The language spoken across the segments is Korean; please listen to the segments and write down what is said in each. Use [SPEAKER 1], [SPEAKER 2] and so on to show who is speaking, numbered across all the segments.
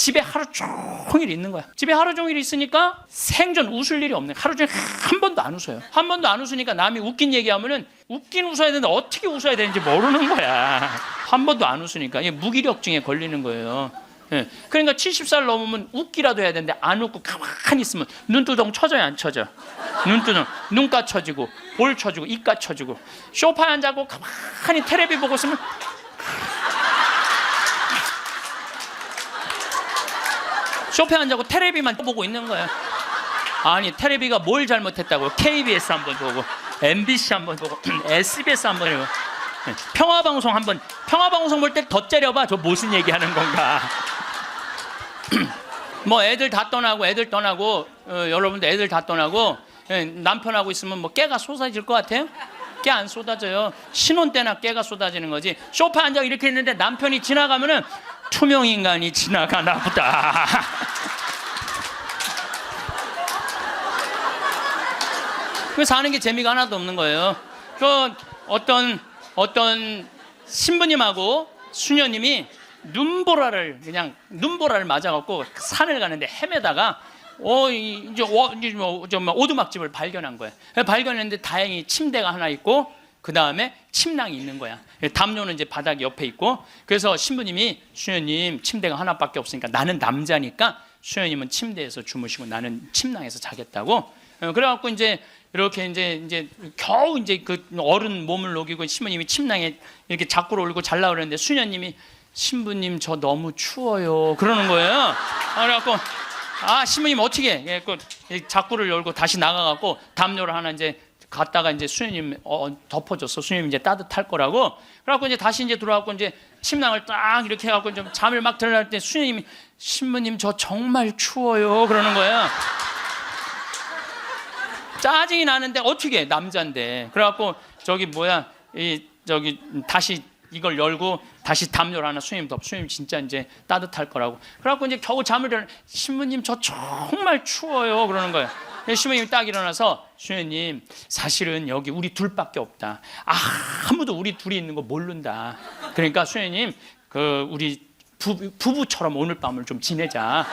[SPEAKER 1] 집에 하루 종일 있는 거야. 집에 하루 종일 있으니까 생전 웃을 일이 없네. 하루 종일 한 번도 안 웃어요. 한 번도 안 웃으니까 남이 웃긴 얘기하면은 웃긴 웃어야 되는데 어떻게 웃어야 되는지 모르는 거야. 한 번도 안 웃으니까. 이게 무기력증에 걸리는 거예요. 예. 그러니까 70살 넘으면 웃기라도 해야 되는데 안 웃고 가만히 있으면 눈두덩 쳐져요, 안 쳐져? 눈두덩, 눈가 쳐지고 볼 쳐지고 입가 쳐지고 소파에 앉아고 가만히 텔레비 보고 있으면 소파에 앉아고 텔레비만 보고 있는 거예요. 아니 텔레비가 뭘 잘못했다고요? KBS 한번 보고 MBC 한번 보고 SBS 한번 보고 평화방송 한번 평화방송 볼 때 더 째려봐. 저 무슨 얘기하는 건가. 뭐 애들 다 떠나고 여러분들 애들 다 떠나고 남편하고 있으면 뭐 깨가 쏟아질 것 같아요? 깨 안 쏟아져요. 신혼 때나 깨가 쏟아지는 거지. 소파에 앉아 이렇게 있는데 남편이 지나가면은 투명인간이 지나가나 보다. 그 사는 게 재미가 하나도 없는 거예요. 그 어떤 신부님하고 수녀님이 눈보라를 맞아갖고 산을 가는데 헤매다가 이제 오두막집을 발견한 거예요. 발견했는데 다행히 침대가 하나 있고 그 다음에 침낭이 있는 거야. 담요는 이제 바닥 옆에 있고. 그래서 신부님이 수녀님 침대가 하나밖에 없으니까 나는 남자니까 수녀님은 침대에서 주무시고 나는 침낭에서 자겠다고. 그래갖고 이제 이렇게 이제 겨우 이제 그 어른 몸을 녹이고 신부님이 침낭에 이렇게 자꾸로 올리고 잘라 그러는데 수녀님이 신부님 저 너무 추워요 그러는 거예요. 그래갖고 신부님 어떻게 해? 자꾸를 열고 다시 나가갖고 담요를 하나 이제 갔다가 이제 수녀님 덮어줬어. 수녀님 이제 따뜻할 거라고. 그래갖고 이제 다시 이제 들어와갖고 이제 침낭을 딱 이렇게 해갖고 좀 잠을 막 들어갈 때 수녀님이 신부님 저 정말 추워요 그러는 거예요. 짜증이 나는데 어떻게 해? 남자인데. 그래갖고 다시 이걸 열고 다시 담요를 하나 수녀님 덮. 수녀님 진짜 이제 따뜻할 거라고. 그래갖고 이제 겨우 잠을 일어나. 신부님 저 정말 추워요 그러는 거예요. 신부님이 딱 일어나서 수녀님 사실은 여기 우리 둘밖에 없다. 아무도 우리 둘이 있는 거 모른다. 그러니까 수녀님 우리 부부처럼 오늘 밤을 좀 지내자.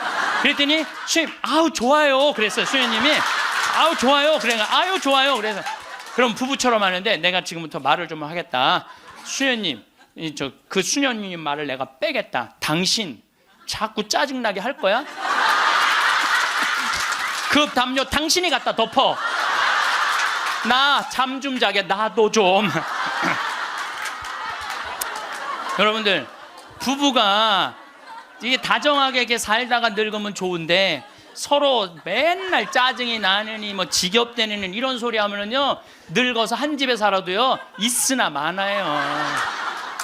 [SPEAKER 1] 그랬더니 수녀님 아우 좋아요 그랬어요. 수녀님이 아우 좋아요. 그래 아유 좋아요. 그래서 그럼 부부처럼 하는데 내가 지금부터 말을 좀 하겠다. 수녀님 그 수녀님 말을 내가 빼겠다. 당신 자꾸 짜증나게 할 거야? 그 담요 당신이 갖다 덮어. 나 잠 좀 자게 나도 좀. 여러분들 부부가 이게 다정하게 이렇게 살다가 늙으면 좋은데 서로 맨날 짜증이 나느니 뭐 지겹대느니 이런 소리 하면은요 늙어서 한 집에 살아도요 있으나 많아요.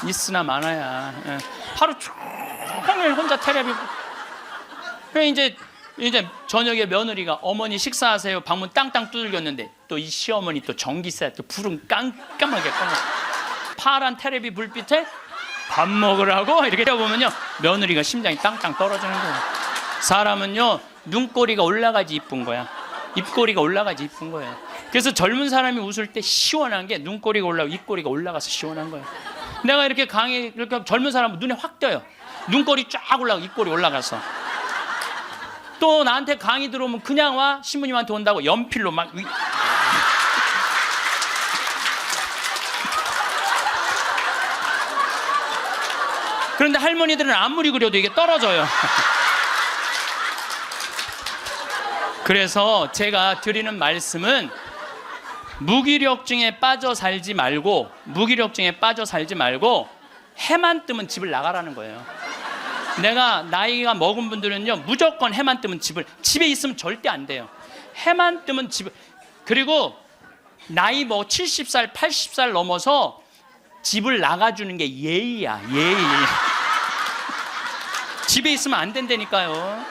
[SPEAKER 1] 있으나 많아야. 하루 종일 혼자 텔레비. 이제 저녁에 며느리가 어머니 식사하세요. 방문 땅땅 두들겼는데 또 이 시어머니 또 전기세 또 불은 깜깜하게 꺼. 파란 텔레비 불빛에 밥 먹으라고 이렇게 보면요 며느리가 심장이 땅땅 떨어지는 거예요. 사람은요 눈꼬리가 올라가지 이쁜 거야. 입꼬리가 올라가지 이쁜 거예요. 그래서 젊은 사람이 웃을 때 시원한 게 눈꼬리가 올라가고 입꼬리가 올라가서 시원한 거예요. 내가 이렇게 이렇게 젊은 사람은 눈에 확 떠요. 눈꼬리 쫙 올라가고 입꼬리 올라가서. 또 나한테 강의 들어오면 그냥 와. 신부님한테 온다고 연필로 막. 그런데 할머니들은 아무리 그려도 이게 떨어져요. 그래서 제가 드리는 말씀은 무기력증에 빠져 살지 말고 해만 뜨면 집을 나가라는 거예요. 내가 나이가 먹은 분들은요 무조건 해만 뜨면 집에 있으면 절대 안 돼요. 해만 뜨면 그리고 나이 70살 80살 넘어서 집을 나가주는 게 예의야. 예의. 집에 있으면 안 된다니까요.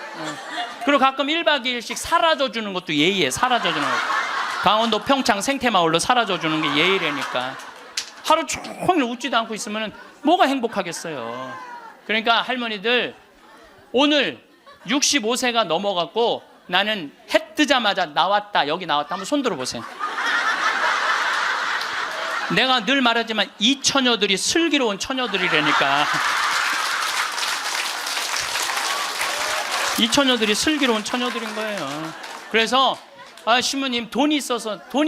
[SPEAKER 1] 그리고 가끔 1박 2일씩 사라져주는 것도 예의에. 사라져주는 거. 강원도 평창 생태마을로 사라져주는 게 예의라니까. 하루 종일 웃지도 않고 있으면 뭐가 행복하겠어요. 그러니까 할머니들 오늘 65세가 넘어갔고 나는 해 뜨자마자 나왔다 여기 나왔다 한번 손 들어보세요. 내가 늘 말하지만 이 처녀들이 슬기로운 처녀들이라니까. 이 처녀들이 슬기로운 처녀들인 거예요. 그래서 신부님 돈이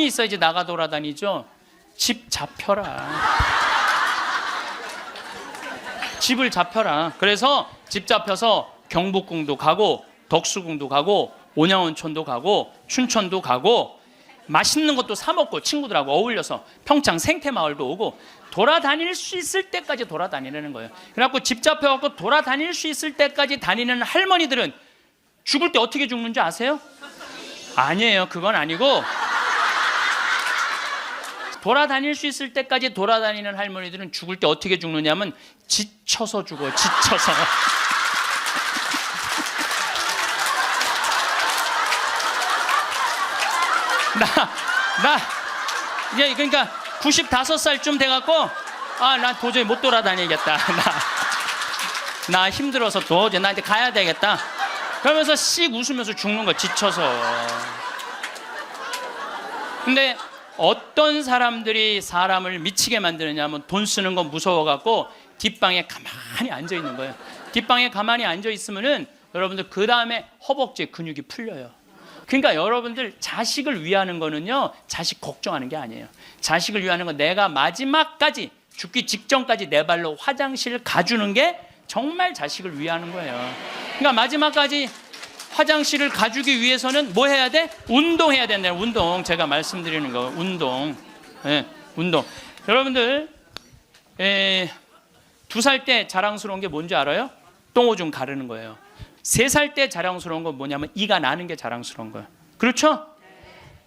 [SPEAKER 1] 있어야지 나가 돌아다니죠. 집 잡혀라. 집을 잡혀라. 그래서 집 잡혀서 경복궁도 가고 덕수궁도 가고 온양온천도 가고 춘천도 가고 맛있는 것도 사 먹고 친구들하고 어울려서 평창 생태마을도 오고 돌아다닐 수 있을 때까지 돌아다니는 거예요. 그래갖고 집 잡혀갖고 돌아다닐 수 있을 때까지 다니는 할머니들은 죽을 때 어떻게 죽는지 아세요? 아니에요. 그건 아니고 돌아다닐 수 있을 때까지 돌아다니는 할머니들은 죽을 때 어떻게 죽느냐면 지쳐서 죽어요. 지쳐서. 그러니까 95살쯤 돼갖고 나 도저히 못 돌아다니겠다. 나 힘들어서 도저히 나 이제 가야 되겠다. 그러면서 씩 웃으면서 죽는 거 지쳐서. 근데 어떤 사람들이 사람을 미치게 만드느냐 하면 돈 쓰는 거 무서워갖고 뒷방에 가만히 앉아 있는 거예요. 뒷방에 가만히 앉아 있으면은 여러분들 그 다음에 허벅지 근육이 풀려요. 그러니까 여러분들 자식을 위하는 거는요, 자식 걱정하는 게 아니에요. 자식을 위하는 건 내가 마지막까지 죽기 직전까지 내 발로 화장실 가주는 게 정말 자식을 위하는 거예요. 그러니까 마지막까지 화장실을 가주기 위해서는 뭐 해야 돼? 운동해야 된다. 운동. 제가 말씀드리는 거 운동. 네, 운동. 여러분들 2살 때 자랑스러운 게 뭔지 알아요? 똥오줌 가르는 거예요. 3살 때 자랑스러운 건 뭐냐면 이가 나는 게 자랑스러운 거예요. 그렇죠?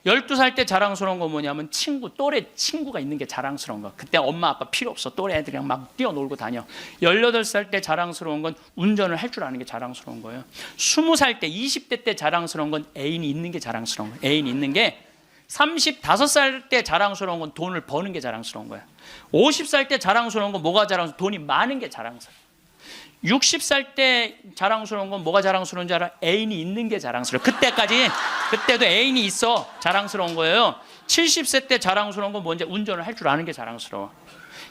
[SPEAKER 1] 12살 때 자랑스러운 건 뭐냐면 또래 친구가 있는 게 자랑스러운 거예요. 그때 엄마 아빠 필요 없어. 또래 애들이랑 막 뛰어놀고 다녀. 18살 때 자랑스러운 건 운전을 할 줄 아는 게 자랑스러운 거예요. 20살 때 20대 때 자랑스러운 건 애인이 있는 게 자랑스러운 거예요. 애인이 있는 게 35살 때 자랑스러운 건 돈을 버는 게 자랑스러운 거예요. 50살 때 자랑스러운 건 뭐가 자랑스러운? 돈이 많은 게 자랑스러워요. 60살 때 자랑스러운 건 뭐가 자랑스러운지 알아? 애인이 있는 게 자랑스러워. 그때도 애인이 있어 자랑스러운 거예요. 70세 때 자랑스러운 건 뭔지? 운전을 할 줄 아는 게 자랑스러워.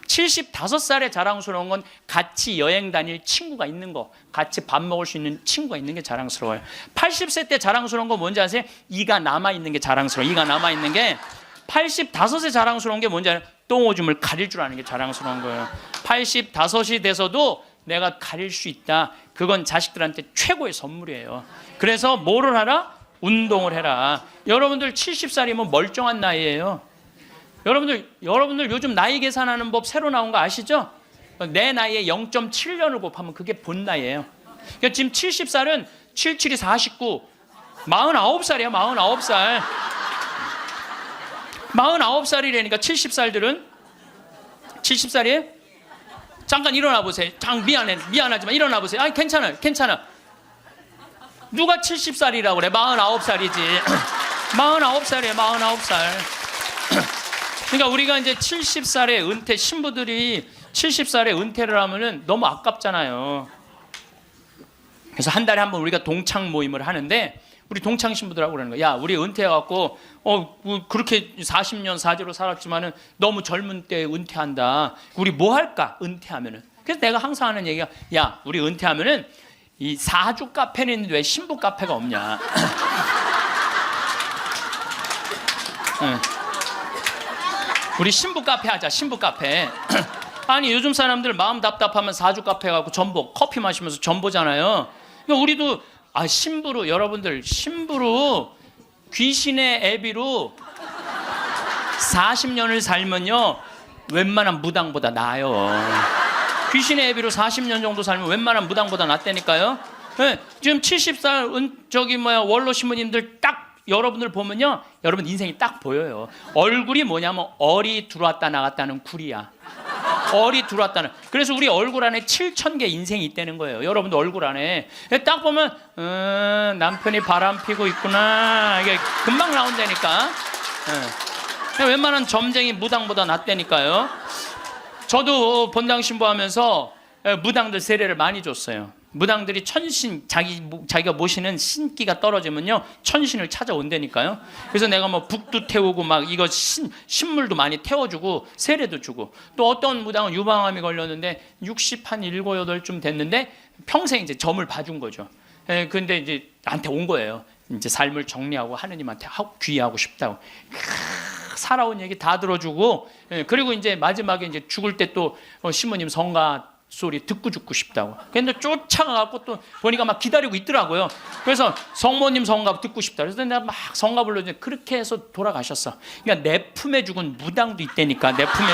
[SPEAKER 1] 75살에 자랑스러운 건 같이 여행 다닐 친구가 있는 거, 같이 밥 먹을 수 있는 친구가 있는 게 자랑스러워요. 80세 때 자랑스러운 건 뭔지 아세요? 이가 남아있는 게 자랑스러워. 이가 남아있는 게. 85세 자랑스러운 게 뭔지 알아요? 똥오줌을 가릴 줄 아는 게 자랑스러운 거예요. 85이 돼서도 내가 가릴 수 있다. 그건 자식들한테 최고의 선물이에요. 그래서 뭐를 하라? 운동을 해라. 여러분들 70살이면 멀쩡한 나이예요. 여러분들 요즘 나이 계산하는 법 새로 나온 거 아시죠? 내 나이에 0.7년을 곱하면 그게 본 나이예요. 그러니까 지금 70살은 77이 49, 49살이에요. 49살. 49살이라니까 70살들은 70살이에요? 잠깐 일어나 보세요. 미안하지만 일어나 보세요. 아니 괜찮아. 누가 70살이라고 그래? 49살이지. 49살이에요. 49살. 그러니까 우리가 이제 70살에 은퇴, 신부들이 70살에 은퇴를 하면은 너무 아깝잖아요. 그래서 한 달에 한 번 우리가 동창 모임을 하는데 우리 동창 신부들하고 그러는 거야. 야, 우리 은퇴해갖고 그렇게 40년 사제로 살았지만은 너무 젊은 때 은퇴한다. 우리 뭐 할까? 은퇴하면은. 그래서 내가 항상 하는 얘기가, 야, 우리 은퇴하면은 이 사주 카페는 있는데 왜 신부 카페가 없냐? 우리 신부 카페 하자. 신부 카페. 아니 요즘 사람들 마음 답답하면 사주 카페 가고 전보 커피 마시면서 전보잖아요. 그러니까 우리도 신부로, 여러분들 신부로 귀신의 애비로 40년을 살면요 웬만한 무당보다 나아요. 귀신의 애비로 40년 정도 살면 웬만한 무당보다 낫다니까요. 네, 지금 70살 원로 신부님들 딱 여러분들 보면요, 여러분 인생이 딱 보여요. 얼굴이 뭐냐면 얼이 들어왔다 나갔다는 굴이야. 얼이 들어왔다는. 그래서 우리 얼굴 안에 7,000개 인생이 있다는 거예요. 여러분들 얼굴 안에 딱 보면 남편이 바람 피고 있구나, 이게 금방 나온다니까. 웬만한 점쟁이 무당보다 낫다니까요. 저도 본당 신부하면서 무당들 세례를 많이 줬어요. 무당들이 천신, 자기가 모시는 신기가 떨어지면요 천신을 찾아온다니까요. 그래서 내가 뭐 북도 태우고 막 이거 신물도 많이 태워주고 세례도 주고, 또 어떤 무당은 유방암이 걸렸는데 60 한 7, 8쯤 됐는데 평생 이제 점을 봐준 거죠. 근데 이제 나한테 온 거예요. 이제 삶을 정리하고 하느님한테 귀의하고 싶다고. 살아온 얘기 다 들어주고, 그리고 이제 마지막에 이제 죽을 때 또 시모님 성가 소리 듣고 죽고 싶다고. 근데 쫓아가고 또 보니까 막 기다리고 있더라고요. 그래서 성모님 성가 듣고 싶다. 그래서 내가 막 성가 불러주는데 그렇게 해서 돌아가셨어. 그러니까 내 품에 죽은 무당도 있다니까. 내 품에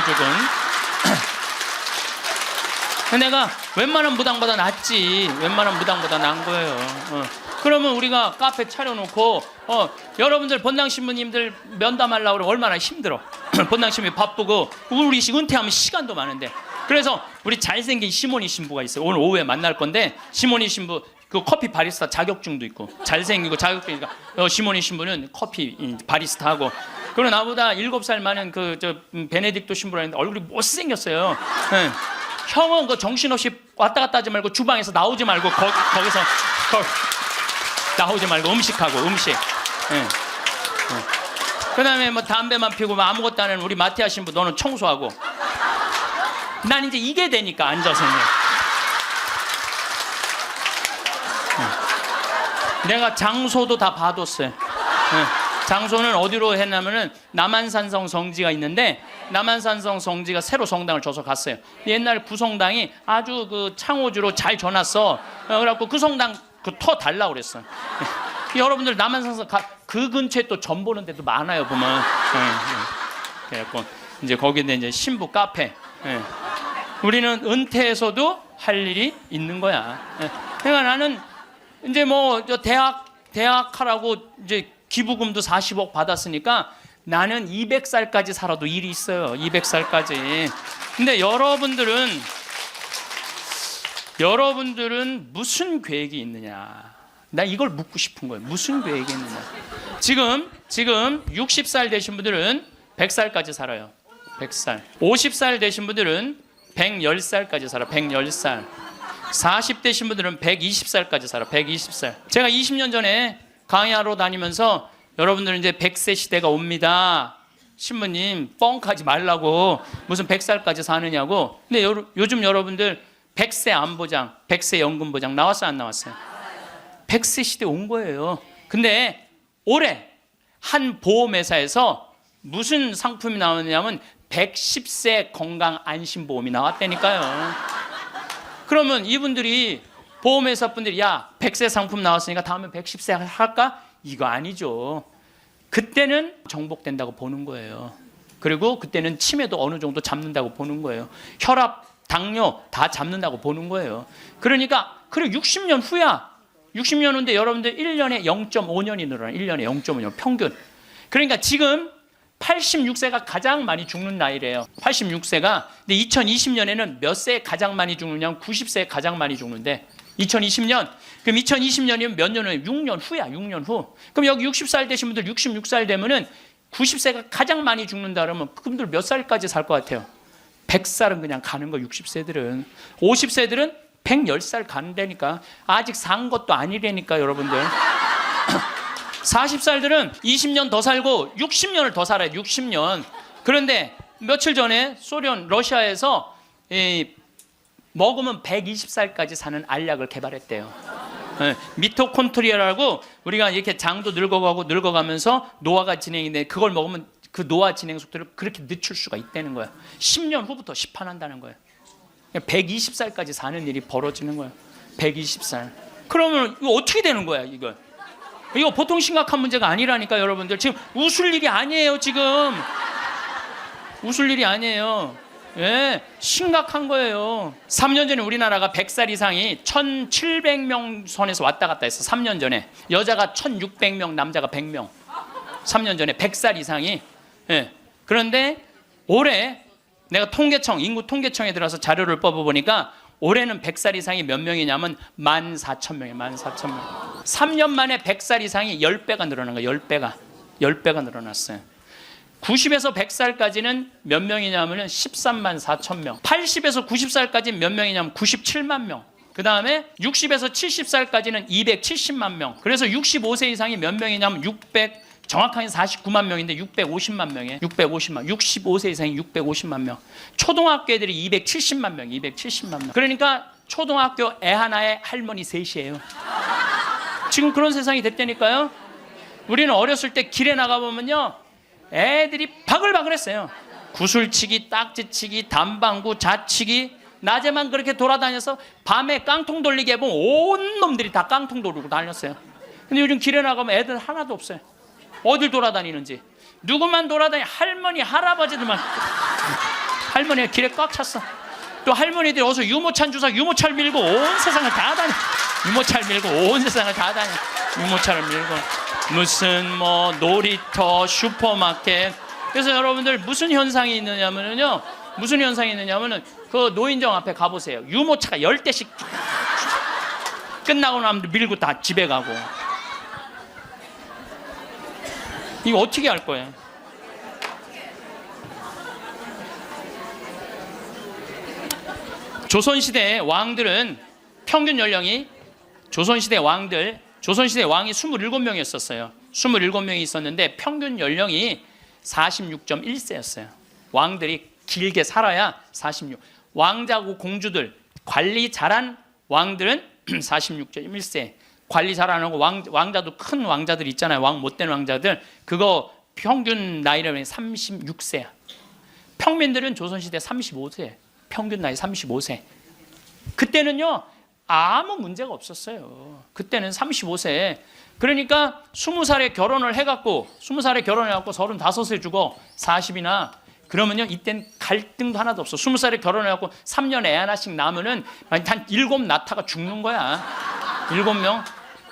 [SPEAKER 1] 죽은. 내가 웬만한 무당보다 낫지. 웬만한 무당보다 나은 거예요. 그러면 우리가 카페 차려놓고 여러분들 본당 신부님들 면담하려고 그러면 얼마나 힘들어. 본당 신부님 바쁘고 우리 은퇴하면 시간도 많은데. 그래서 우리 잘생긴 시모니 신부가 있어요. 오늘 오후에 만날 건데 시모니 신부 그 커피 바리스타 자격증도 있고 잘생기고 자격증이니까 시모니 신부는 커피 바리스타 하고. 그리고 나보다 7살 많은 베네딕토 신부라는데 얼굴이 못생겼어요. 형은 그 정신없이 왔다 갔다 하지 말고 주방에서 나오지 말고 거기서 나오지 말고 음식하고 음식. 그다음에 뭐 담배만 피우고 뭐 아무것도 안 하는 우리 마티아 신부 너는 청소하고. 난 이제 이게 되니까 앉아서 내가 장소도 다 봐뒀어요. 장소는 어디로 했냐면은 남한산성 성지가 있는데 남한산성 성지가 새로 성당을 줘서 갔어요. 옛날 구성당이 아주 그 창호주로 잘 져놨어. 그래갖고 그 성당 터 달라고 그랬어. 여러분들 남한산성 그 근처에 또 점 보는 데도 많아요 보면. 그래갖고 이제 거기에 이제 신부 카페. 우리는 은퇴해서도 할 일이 있는 거야. 그러니까 나는 이제 뭐 대학 하라고 이제 기부금도 40억 받았으니까 나는 200살까지 살아도 일이 있어요. 200살까지. 근데 여러분들은 무슨 계획이 있느냐? 나 이걸 묻고 싶은 거예요. 무슨 계획이 있느냐? 지금 60살 되신 분들은 100살까지 살아요. 100살. 50살 되신 분들은 110살까지 살아. 110살. 40대신 분들은 120살까지 살아. 120살. 제가 20년 전에 강의하러 다니면서 여러분들은 이제 100세 시대가 옵니다. 신부님 뻥하지 말라고 무슨 100살까지 사느냐고. 근데 요즘 여러분들 100세 안보장, 100세 연금보장 나왔어요 안 나왔어요? 100세 시대 온 거예요. 근데 올해 한 보험회사에서 무슨 상품이 나왔냐면 110세 건강 안심보험이 나왔다니까요. 그러면 이분들이 보험회사 분들이 야 100세 상품 나왔으니까 다음에 110세 할까? 이거 아니죠. 그때는 정복된다고 보는 거예요. 그리고 그때는 치매도 어느 정도 잡는다고 보는 거예요. 혈압, 당뇨 다 잡는다고 보는 거예요. 그러니까 그리고 60년 후야. 60년 후인데 여러분들 1년에 0.5년이 늘어나요. 1년에 0.5년 평균. 그러니까 지금 86세가 가장 많이 죽는 나이래요. 86세가. 근데 2020년에는 몇 세에 가장 많이 죽느냐면 90세에 가장 많이 죽는데 2020년. 그럼 2020년이면 몇 년 후에? 6년 후야. 6년 후. 그럼 여기 60살 되신 분들 66살 되면은 90세가 가장 많이 죽는다 그러면 그분들 몇 살까지 살 것 같아요? 100살은 그냥 가는 거 60세들은. 50세들은 110살 간다니까. 아직 산 것도 아니라니까 여러분들. 40살들은 20년 더 살고 60년을 더 살아요. 60년. 그런데 며칠 전에 러시아에서 먹으면 120살까지 사는 알약을 개발했대요. 미토콘트리아라고 우리가 이렇게 장도 늙어가면서 노화가 진행인데 그걸 먹으면 그 노화 진행 속도를 그렇게 늦출 수가 있다는 거야. 10년 후부터 시판한다는 거예요. 120살까지 사는 일이 벌어지는 거예요. 120살. 그러면 이거 어떻게 되는 거야, 이거? 이거 보통 심각한 문제가 아니라니까 여러분들. 지금 웃을 일이 아니에요, 지금. 웃을 일이 아니에요. 예, 심각한 거예요. 3년 전에 우리나라가 100살 이상이 1,700명 선에서 왔다 갔다 했어. 3년 전에. 여자가 1,600명, 남자가 100명. 3년 전에 100살 이상이. 예. 그런데 올해 내가 인구 통계청에 들어서 자료를 뽑아보니까 올해는 100살 이상이 몇 명이냐면 14,000명이에요. 14,000명. 3년 만에 100살 이상이 10배가 늘어난 거예요. 10배가 늘어났어요. 90에서 100살까지는 몇 명이냐면 13만 4천 명. 80에서 90살까지는 몇 명이냐면 97만 명. 그 다음에 60에서 70살까지는 270만 명. 그래서 65세 이상이 몇 명이냐면 정확하게 49만 명인데 650만 명이에요. 65세 이상이 650만 명. 초등학교 애들이 270만 명. 그러니까 초등학교 애 하나에 할머니 셋이에요. 지금 그런 세상이 됐다니까요. 우리는 어렸을 때 길에 나가보면요, 애들이 바글바글했어요. 구슬치기, 딱지치기, 담방구, 자치기. 낮에만 그렇게 돌아다녀서 밤에 깡통 돌리게 해보면 온 놈들이 다 깡통 돌리고 다녔어요. 근데 요즘 길에 나가면 애들 하나도 없어요. 어딜 돌아다니는지. 누구만 돌아다니, 할머니, 할아버지들만. 할머니가 길에 꽉 찼어. 또 할머니들이 어서 유모차 주사, 유모차를 밀고 온 세상을 다 다녀. 유모차를 밀고 온 세상을 다 다녀. 유모차를 밀고. 무슨 뭐 놀이터, 슈퍼마켓. 그래서 여러분들 무슨 현상이 있느냐면요, 무슨 현상이 있느냐면은 그 노인정 앞에 가보세요. 유모차가 10대씩 끝나고 나면 밀고 다 집에 가고. 이거 어떻게 할 거예요? 조선시대 왕들은 평균 연령이, 조선시대 왕이 27명이었어요. 27명이 있었는데 평균 연령이 46.1세였어요. 왕들이 길게 살아야 46. 왕자고 공주들, 관리 잘한 왕들은 46.1세. 관리 잘 안 하고 왕자도 큰 왕자들 있잖아요. 왕 못된 왕자들. 그거 평균 나이라면 36세야. 평민들은 조선시대 35세. 평균 나이 35세. 그때는요, 아무 문제가 없었어요. 그때는 35세. 그러니까 20살에 결혼을 해갖고 35에 주고 40이나 그러면요, 이땐 갈등도 하나도 없어. 20살에 결혼해갖고 3년 애 하나씩 낳으면은 한 7 낳다가 죽는 거야.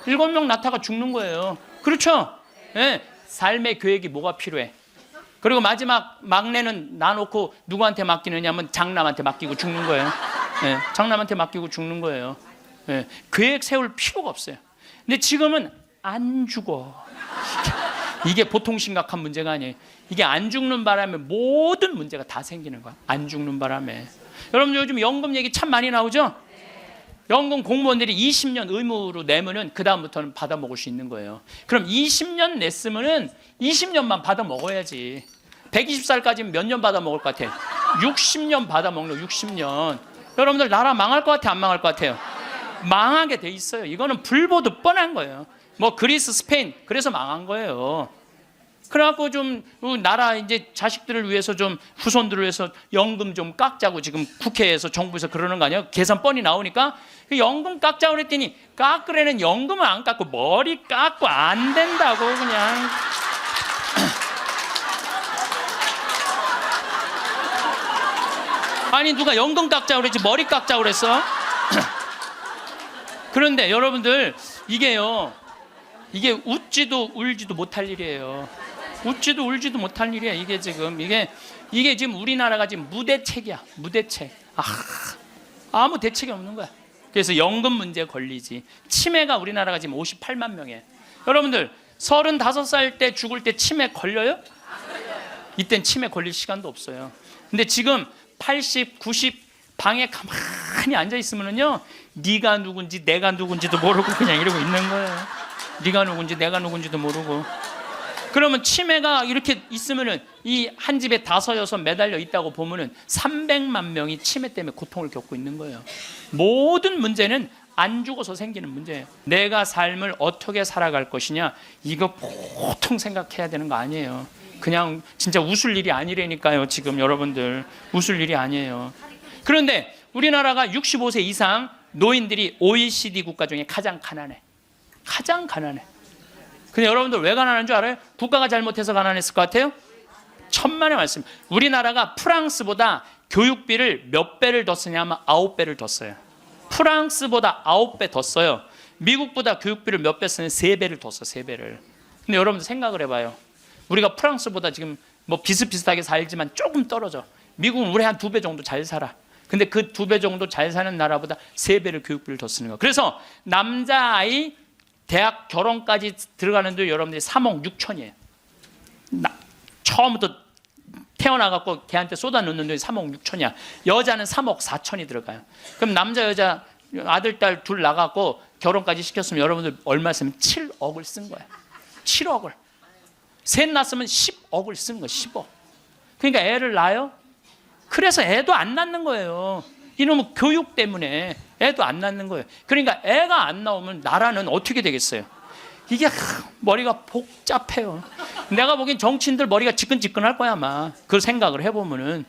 [SPEAKER 1] 7명 낳다가 죽는 거예요. 그렇죠? 네. 삶의 계획이 뭐가 필요해? 그리고 마지막 막내는 놔놓고 누구한테 맡기느냐면 장남한테 맡기고 죽는 거예요. 네. 장남한테 맡기고 죽는 거예요. 네. 계획 세울 필요가 없어요. 근데 지금은 안 죽어. 이게 보통 심각한 문제가 아니에요. 이게 안 죽는 바람에 모든 문제가 다 생기는 거야. 안 죽는 바람에. 여러분 요즘 연금 얘기 참 많이 나오죠? 연금 공무원들이 20년 의무로 내면은 그 다음부터는 받아 먹을 수 있는 거예요. 그럼 20년 냈으면은 20년만 받아 먹어야지. 120살까지는 몇 년 받아 먹을 것 같아? 60년 받아 먹는 거. 60년. 여러분들 나라 망할 것 같아, 안 망할 것 같아요? 망하게 돼 있어요. 이거는 불보듯 뻔한 거예요. 뭐 그리스, 스페인, 그래서 망한 거예요. 그래갖고 좀 나라 이제 자식들을 위해서 좀 후손들을 위해서 연금 좀 깎자고 지금 국회에서 정부에서 그러는 거 아니에요? 계산 뻔히 나오니까 그 연금 깎자고 그랬더니 깎으려는 연금을 안 깎고 머리 깎고 안 된다고 그냥. 아니 누가 연금 깎자고 그랬지 머리 깎자고 그랬어? 그런데 여러분들 이게요, 이게 웃지도 울지도 못할 일이에요. 웃지도 울지도 못할 일이야. 이게 지금 이게 지금 우리나라가 지금 무대책이야. 무대책. 아무 대책이 없는 거야. 그래서 연금 문제에 걸리지. 치매가 우리나라가 지금 58만 명이에요. 여러분들 35살 때 죽을 때 치매 걸려요? 이땐 치매 걸릴 시간도 없어요. 근데 지금 80, 90 방에 가만히 앉아 있으면은요, 네가 누군지 내가 누군지도 모르고 그냥 이러고 있는 거예요. 네가 누군지 내가 누군지도 모르고. 그러면 치매가 이렇게 있으면은 이 한 집에 5, 6 매달려 있다고 보면은 300만 명이 치매 때문에 고통을 겪고 있는 거예요. 모든 문제는 안 죽어서 생기는 문제예요. 내가 삶을 어떻게 살아갈 것이냐, 이거 보통 생각해야 되는 거 아니에요. 그냥 진짜 웃을 일이 아니라니까요. 지금 여러분들 웃을 일이 아니에요. 그런데 우리나라가 65세 이상 노인들이 OECD 국가 중에 가장 가난해. 가장 가난해. 근데 여러분들 왜 가난한 줄 알아요? 국가가 잘못해서 가난했을 것 같아요? 천만의 말씀. 우리나라가 프랑스보다 교육비를 몇 배를 더 쓰냐면 9배를 더 써요. 프랑스보다 9배 더 써요. 미국보다 교육비를 몇 배 쓰냐면 3배를 더 써. 3배를. 근데 여러분들 생각을 해봐요. 우리가 프랑스보다 지금 뭐 비슷비슷하게 살지만 조금 떨어져. 미국은 우리 한 2배 정도 잘 살아. 근데 그 2배 정도 잘 사는 나라보다 3배를 교육비를 더 쓰는 거야. 그래서 남자아이 대학 결혼까지 들어가는데 여러분들이 3억 6천이에요. 처음부터 태어나갖고 걔한테 쏟아 넣는 돈이 3억 6천이야. 여자는 3억 4천이 들어가요. 그럼 남자 여자 아들 딸 둘 나가고 결혼까지 시켰으면 여러분들 얼마 쓰면 7억을 쓴 거야. 7억을. 셋 낳았으면 10억을 쓴 거야. 10억. 그러니까 애를 낳아요. 그래서 애도 안 낳는 거예요. 이놈의 교육 때문에. 애도 안 낳는 거예요. 그러니까 애가 안 나오면 나라는 어떻게 되겠어요? 이게 머리가 복잡해요. 내가 보기엔 정치인들 머리가 지끈지끈할 거야 아마. 그 생각을 해보면은.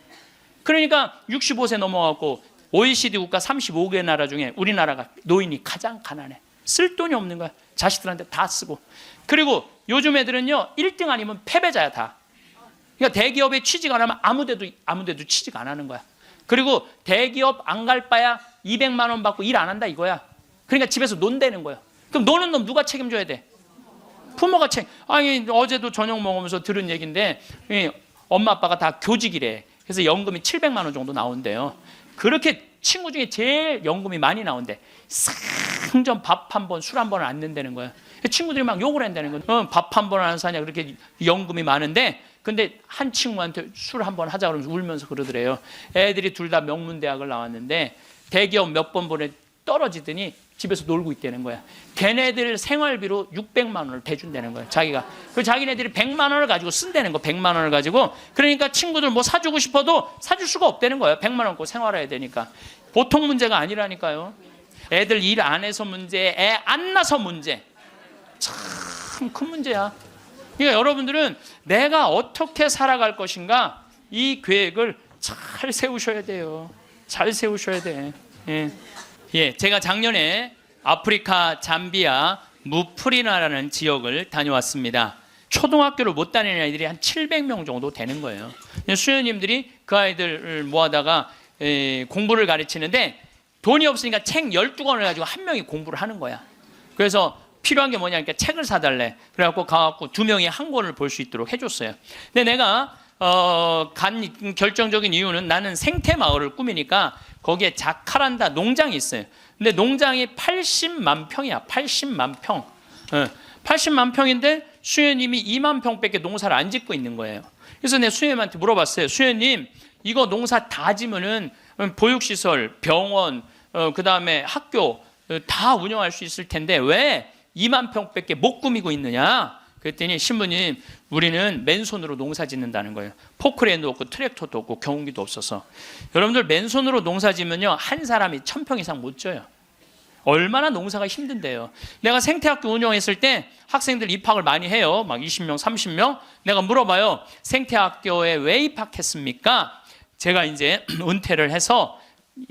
[SPEAKER 1] 그러니까 65세 넘어가고 OECD 국가 35개 나라 중에 우리나라가 노인이 가장 가난해. 쓸 돈이 없는 거야. 자식들한테 다 쓰고. 그리고 요즘 애들은요 1등 아니면 패배자야 다. 그러니까 대기업에 취직 안 하면 아무데도 취직 안 하는 거야. 그리고 대기업 안 갈 바야 200만 원 받고 일 안 한다 이거야. 그러니까 집에서 논다는 거야. 그럼 노는 놈 누가 책임져야 돼? 부모가 아니 어제도 저녁 먹으면서 들은 얘기인데 엄마 아빠가 다 교직이래. 그래서 연금이 700만 원 정도 나온대요. 그렇게 친구 중에 제일 연금이 많이 나온대. 상전 밥 한 번, 술 한 번을 안 낸다는 거야. 친구들이 막 욕을 한다는 거야. 밥 한 번 안 사냐 그렇게 연금이 많은데 근데 한 친구한테 술 한 번 하자 그러면서 울면서 그러더래요. 애들이 둘 다 명문대학을 나왔는데 대기업 몇 번 보내 떨어지더니 집에서 놀고 있다는 거야. 걔네들 생활비로 600만 원을 대준다는 거야. 자기가. 그 자기네들이 100만 원을 가지고 쓴다는 거. 100만 원을 가지고. 그러니까 친구들 뭐 사주고 싶어도 사줄 수가 없다는 거예요. 100만 원 갖고 생활해야 되니까. 보통 문제가 아니라니까요. 애들 일 안 해서 문제, 애 안 낳아서 문제. 참 큰 문제야. 그러니까 여러분들은 내가 어떻게 살아갈 것인가 이 계획을 잘 세우셔야 돼요. 잘 세우셔야 돼. 예, 제가 작년에 아프리카 잠비아 무프리나라는 지역을 다녀왔습니다. 초등학교를 못 다니는 아이들이 한 700명 정도 되는 거예요. 수녀님들이 그 아이들을 모아다가 공부를 가르치는데 돈이 없으니까 책 12권을 가지고 한 명이 공부를 하는 거야. 그래서 필요한 게 뭐냐니까 책을 사달래. 그래갖고 가갖고 두 명이 한 권을 볼 수 있도록 해줬어요. 근데 내가 간 결정적인 이유는 나는 생태마을을 꾸미니까 거기에 자카란다 농장이 있어요. 근데 농장이 80만 평이야. 80만 평. 80만 평인데 수녀님이 2만 평밖에 농사를 안 짓고 있는 거예요. 그래서 내가 수녀님한테 물어봤어요. 수녀님 이거 농사 다 지면은 보육시설, 병원, 그 다음에 학교 다 운영할 수 있을 텐데 왜 2만 평밖에 못 꾸미고 있느냐? 그랬더니 신부님 우리는 맨손으로 농사 짓는다는 거예요. 포크레인도 없고 트랙터도 없고 경운기도 없어서. 여러분들 맨손으로 농사 지면요 한 사람이 1000평 이상 못 져요. 얼마나 농사가 힘든데요. 내가 생태학교 운영했을 때 학생들 입학을 많이 해요. 막 20명 30명. 내가 물어봐요. 생태학교에 왜 입학했습니까? 제가 이제 은퇴를 해서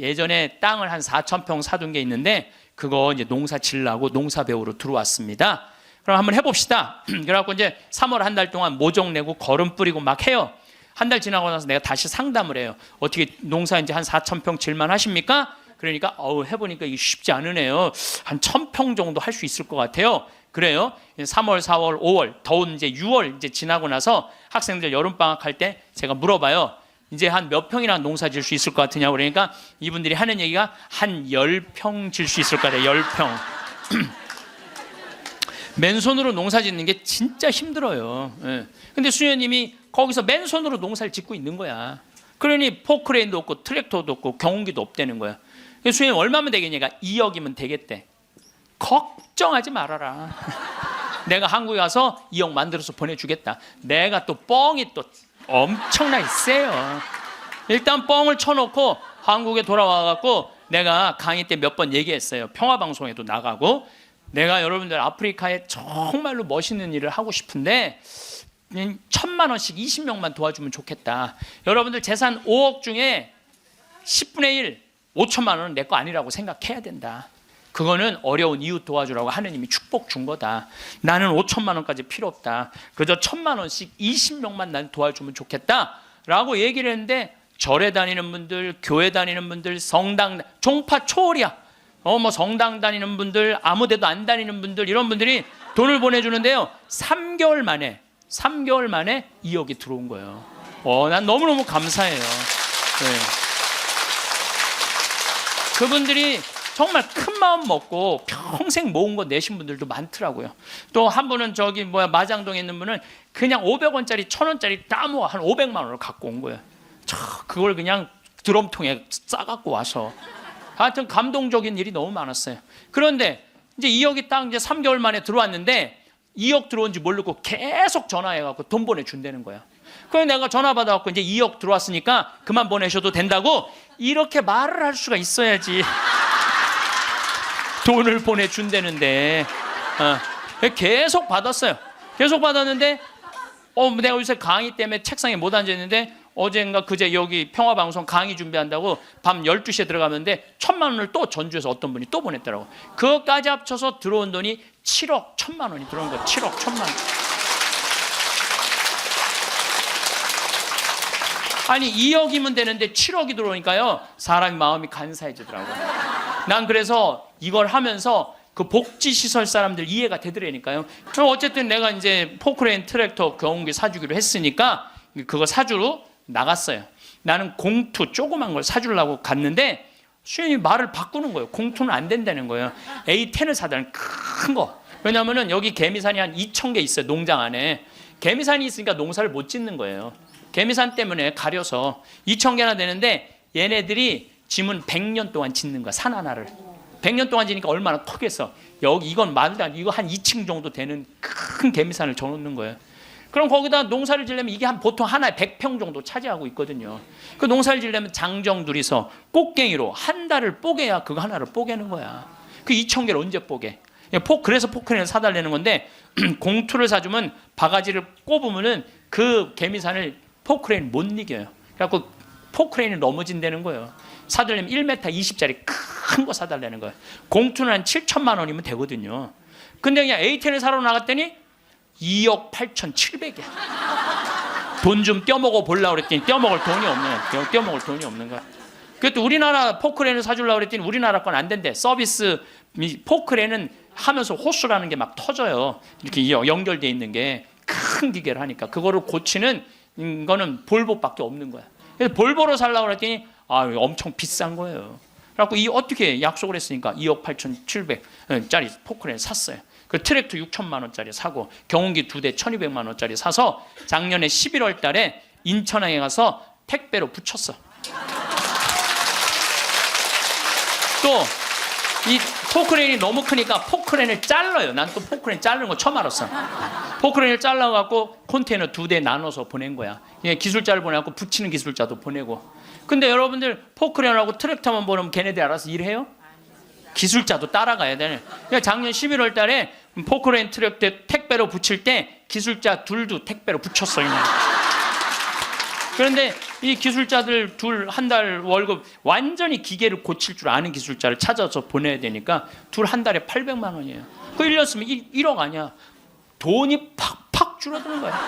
[SPEAKER 1] 예전에 땅을 한 4000평 사둔 게 있는데 그거 이제 농사 지으려고 농사 배우러 들어왔습니다. 그럼 한번 해봅시다. 그래갖고 이제 3월 한 달 동안 모종 내고 거름 뿌리고 막 해요. 한 달 지나고 나서 내가 다시 상담을 해요. 어떻게 농사 이제 한 4000평 질만 하십니까? 그러니까 해보니까 이게 쉽지 않으네요. 한 1000평 정도 할 수 있을 것 같아요. 그래요. 3월, 4월, 5월, 더운 이제 6월 이제 지나고 나서 학생들 여름방학 할 때 제가 물어봐요. 이제 한 몇 평이나 농사 질 수 있을 것 같으냐고. 그러니까 이분들이 하는 얘기가 한 10평 질 수 있을 것 같아요. 10평. 맨손으로 농사 짓는 게 진짜 힘들어요. 근데 수녀님이 거기서 맨손으로 농사를 짓고 있는 거야. 그러니 포크레인도 없고 트랙터도 없고 경운기도 없다는 거야. 수녀님 얼마면 되겠냐가 2억이면 되겠대. 걱정하지 말아라. 내가 한국에 가서 2억 만들어서 보내주겠다. 내가 또 뻥이 또 엄청나게 세요. 일단 뻥을 쳐놓고 한국에 돌아와갖고 내가 강의 때 몇 번 얘기했어요. 평화방송에도 나가고 내가 여러분들 아프리카에 정말로 멋있는 일을 하고 싶은데 1000만 원씩 20명만 도와주면 좋겠다. 여러분들 재산 5억 중에 10분의 1, 5천만 원은 내 거 아니라고 생각해야 된다. 그거는 어려운 이웃 도와주라고 하느님이 축복 준 거다. 나는 5천만 원까지 필요 없다. 그저 1000만 원씩 20명만 난 도와주면 좋겠다 라고 얘기를 했는데 절에 다니는 분들, 교회 다니는 분들, 성당, 종파 초월이야. 뭐 성당 다니는 분들, 아무 데도 안 다니는 분들, 이런 분들이 돈을 보내주는데요 3개월 만에 2억이 들어온 거예요. 난 너무너무 감사해요. 네. 그분들이 정말 큰 마음 먹고 평생 모은 거 내신 분들도 많더라고요. 또 한 분은 마장동에 있는 분은 그냥 500원짜리 1000원짜리 다 모아 한 500만 원을 갖고 온 거예요. 그걸 그냥 드럼통에 싸갖고 와서. 하여튼 감동적인 일이 너무 많았어요. 그런데 이제 2억이 딱 이제 3개월 만에 들어왔는데 2억 들어온지 모르고 계속 전화해갖고 돈 보내준다는 거야. 그래서 내가 전화 받아갖고 이제 2억 들어왔으니까 그만 보내셔도 된다고 이렇게 말을 할 수가 있어야지. 돈을 보내준다는데 계속 받았어요. 계속 받았는데 내가 요새 강의 때문에 책상에 못 앉아있는데 어젠가 그제 여기 평화방송 강의 준비한다고 밤 12시에 들어가는데 1,000만 원을 또 전주에서 어떤 분이 또 보냈더라고. 그것까지 합쳐서 들어온 돈이 7억 1,000만 원이 들어온 거야. 7억 1,000만 원. 아니 2억이면 되는데 7억이 들어오니까요 사람이 마음이 간사해지더라고요. 난 그래서 이걸 하면서 그 복지시설 사람들 이해가 되더라니까요. 그럼 어쨌든 내가 이제 포크레인 트랙터 경운기 사주기로 했으니까 그거 사주러 나갔어요. 나는 공투 조그만 걸 사주려고 갔는데 수현이 말을 바꾸는 거예요. 공투는 안 된다는 거예요. A10을 사달라는 큰 거. 왜냐하면 여기 개미산이 한 2,000개 있어요. 농장 안에. 개미산이 있으니까 농사를 못 짓는 거예요. 개미산 때문에 가려서 2,000개나 되는데 얘네들이 짐은 100년 동안 짓는 거야. 산 하나를. 100년 동안 지니까 얼마나 크겠어. 여기 이건 말도 안 돼. 이거 한 2층 정도 되는 큰 개미산을 져놓는 거예요. 그럼 거기다 농사를 지려면 이게 한 보통 하나에 100평 정도 차지하고 있거든요. 그 농사를 지려면 장정 둘이서 꽃갱이로 한 달을 뽀개야 그거 하나를 뽀개는 거야. 그 2,000개를 언제 뽀개? 그래서 포크레인을 사달라는 건데 공투를 사주면 바가지를 꼽으면은 그 개미산을 포크레인 못 이겨요. 그래갖고 포크레인이 넘어진다는 거예요. 사달라면 1m 20짜리 큰 거 사달라는 거예요. 공투는 한 7,000만 원이면 되거든요. 근데 그냥 A10을 사러 나갔더니 2억 8,700이야. 돈 좀 떼어먹어 보려고 그랬더니 떼어먹을 돈이 없는 거야. 그것도 우리나라 포크레인을 사주려고 그랬더니 우리나라 건 안 된대. 서비스 포크레인은 하면서 호수라는 게 막 터져요. 이렇게 연결돼 있는 게 큰 기계를 하니까 그거를 고치는 거는 볼보밖에 없는 거야. 그래서 볼보로 살려고 그랬더니 엄청 비싼 거예요. 그래갖고 어떻게 약속을 했으니까 2억 8,700짜리 포크레인 샀어요. 그 트랙터 6,000만 원짜리 사고 경운기 2대 1,200만 원짜리 사서 작년에 11월 달에 인천항에 가서 택배로 붙였어. 또 이 포크레인이 너무 크니까 포크레인을 잘라요. 난 또 포크레인 자르는 거 처음 알았어. 포크레인을 잘라갖고 컨테이너 2대 나눠서 보낸 거야. 기술자를 보내갖고 붙이는 기술자도 보내고. 근데 여러분들 포크레인하고 트랙터만 보내면 걔네들이 알아서 일해요? 기술자도 따라가야 되네. 작년 11월 달에 포크레인 트랙터 택배로 붙일 때 기술자 둘도 택배로 붙였어. 그냥. 그런데 이 기술자들 둘 한 달 월급 완전히 기계를 고칠 줄 아는 기술자를 찾아서 보내야 되니까 둘 한 달에 800만 원이에요. 그 1년 쓰면 1억 아니야. 돈이 팍팍 줄어드는 거야.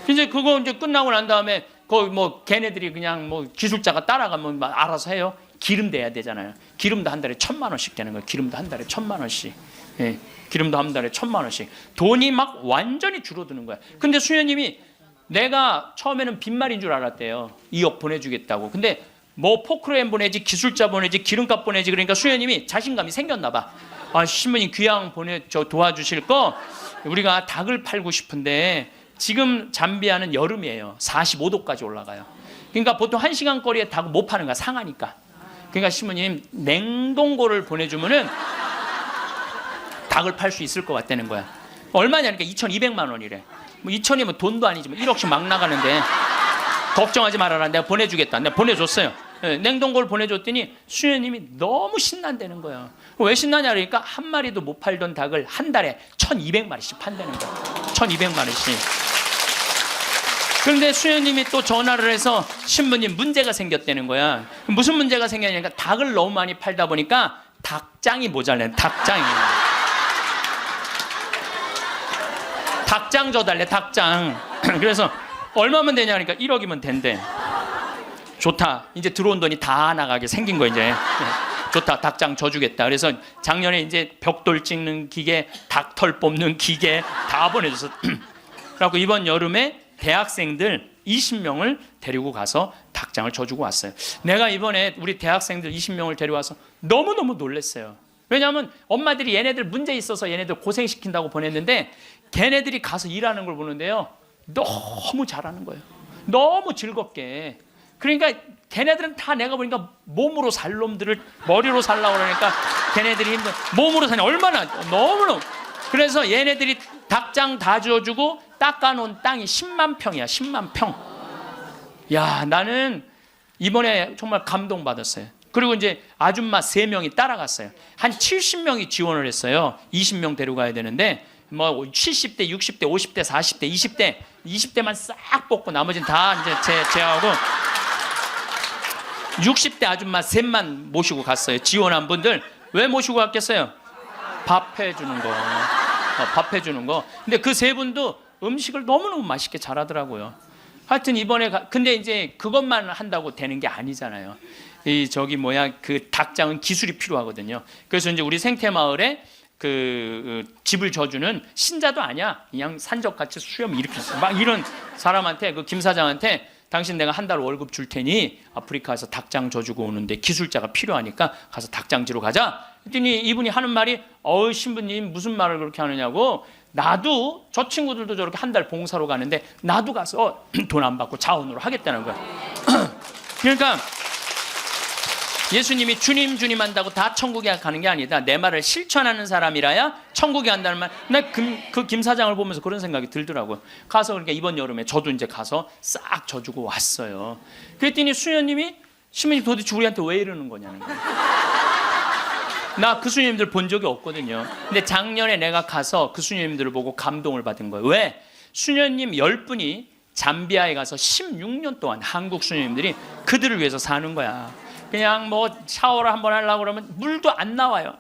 [SPEAKER 1] 이제 그거 이제 끝나고 난 다음에 거기 걔네들이 그냥 기술자가 따라가면 알아서 해요. 기름 대야 되잖아요. 기름도 한 달에 1,000만 원씩 되는 거예요. 기름도 한 달에 1,000만 원씩. 예, 기름도 한 달에 1,000만 원씩. 돈이 막 완전히 줄어드는 거야. 근데 수녀님이 내가 처음에는 빈말인 줄 알았대요. 2억 보내주겠다고. 근데 포크레인 보내지 기술자 보내지 기름값 보내지 그러니까 수녀님이 자신감이 생겼나 봐. 신부님 귀양 도와주실 거 우리가 닭을 팔고 싶은데 지금 잠비아는 여름이에요. 45도까지 올라가요. 그러니까 보통 1시간 거리에 닭을 못 파는 거야. 상하니까. 그러니까 신부님 냉동고를 보내주면은 닭을 팔 수 있을 것 같다는 거야. 얼마냐니까 2,200만 원이래. 2,000이면 돈도 아니지만 1억씩 막 나가는데 걱정하지 말아라. 내가 보내주겠다. 내가 보내줬어요. 냉동고를 보내줬더니 수녀님이 너무 신난다는 거예요. 왜 신나냐 그러니까 한 마리도 못 팔던 닭을 한 달에 1,200마리씩 판다는 거예요. 1,200마리씩. 그런데 수녀님이 또 전화를 해서 신부님 문제가 생겼다는 거야. 무슨 문제가 생겼냐니까 닭을 너무 많이 팔다 보니까 닭장이 모자라는 닭장이. 닭장 줘달래. 닭장. 그래서 얼마면 되냐 그러니까 1억이면 된대. 좋다. 이제 들어온 돈이 다 나가게 생긴 거 이제. 좋다. 닭장 줘주겠다. 그래서 작년에 이제 벽돌 찍는 기계, 닭털 뽑는 기계 다 보내줘서. 그래갖고 이번 여름에 대학생들 20명을 데리고 가서 닭장을 줘주고 왔어요. 내가 이번에 우리 대학생들 20명을 데려와서 너무너무 놀랐어요. 왜냐하면 엄마들이 얘네들 문제 있어서 얘네들 고생시킨다고 보냈는데 걔네들이 가서 일하는 걸 보는데요. 너무 잘하는 거예요. 너무 즐겁게. 그러니까 걔네들은 다 내가 보니까 몸으로 살 놈들을 머리로 살라고 그러니까 걔네들이 힘든 몸으로 사니 얼마나 너무너무. 그래서 얘네들이 닭장 다 줘주고 닦아놓은 땅이 10만 평이야. 10만 평. 야, 나는 이번에 정말 감동받았어요. 그리고 이제 아줌마 3명이 따라갔어요. 한 70명이 지원을 했어요. 20명 데려가야 되는데 뭐 70대, 60대, 50대, 40대, 20대만 싹 뽑고 나머지는 다 이제 제하고 60대 아줌마 셋만 모시고 갔어요. 지원한 분들. 왜 모시고 갔겠어요? 밥 해주는 거. 밥 해주는 거. 근데 그 3분도 음식을 너무너무 맛있게 잘하더라고요. 하여튼 이번에 근데 이제 그것만 한다고 되는 게 아니잖아요. 그 닭장은 기술이 필요하거든요. 그래서 이제 우리 생태마을에 그 집을 져주는 신자도 아니야. 그냥 산적같이 수염 이렇게 막 이런 사람한테, 그 김 사장한테 당신 내가 한 달 월급 줄 테니 아프리카에서 닭장 져주고 오는데 기술자가 필요하니까 가서 닭장지로 가자. 그랬더니 이분이 하는 말이 신부님 무슨 말을 그렇게 하느냐고. 나도 저 친구들도 저렇게 한 달 봉사로 가는데 나도 가서 돈 안 받고 자원으로 하겠다는 거야. 그러니까 예수님이 주님 주님 한다고 다 천국에 가는 게 아니다. 내 말을 실천하는 사람이라야 천국에 간다는 말. 나 그 김 사장을 보면서 그런 생각이 들더라고요. 가서 그러니까 이번 여름에 저도 이제 가서 싹 져주고 왔어요. 그랬더니 수녀님이 신부님 도대체 우리한테 왜 이러는 거냐는 거예요. 나 그 수녀님들 본 적이 없거든요. 근데 작년에 내가 가서 그 수녀님들을 보고 감동을 받은 거예요. 왜? 수녀님 10분이 잠비아에 가서 16년 동안 한국 수녀님들이 그들을 위해서 사는 거야. 그냥 뭐 샤워를 한번 하려고 그러면 물도 안 나와요.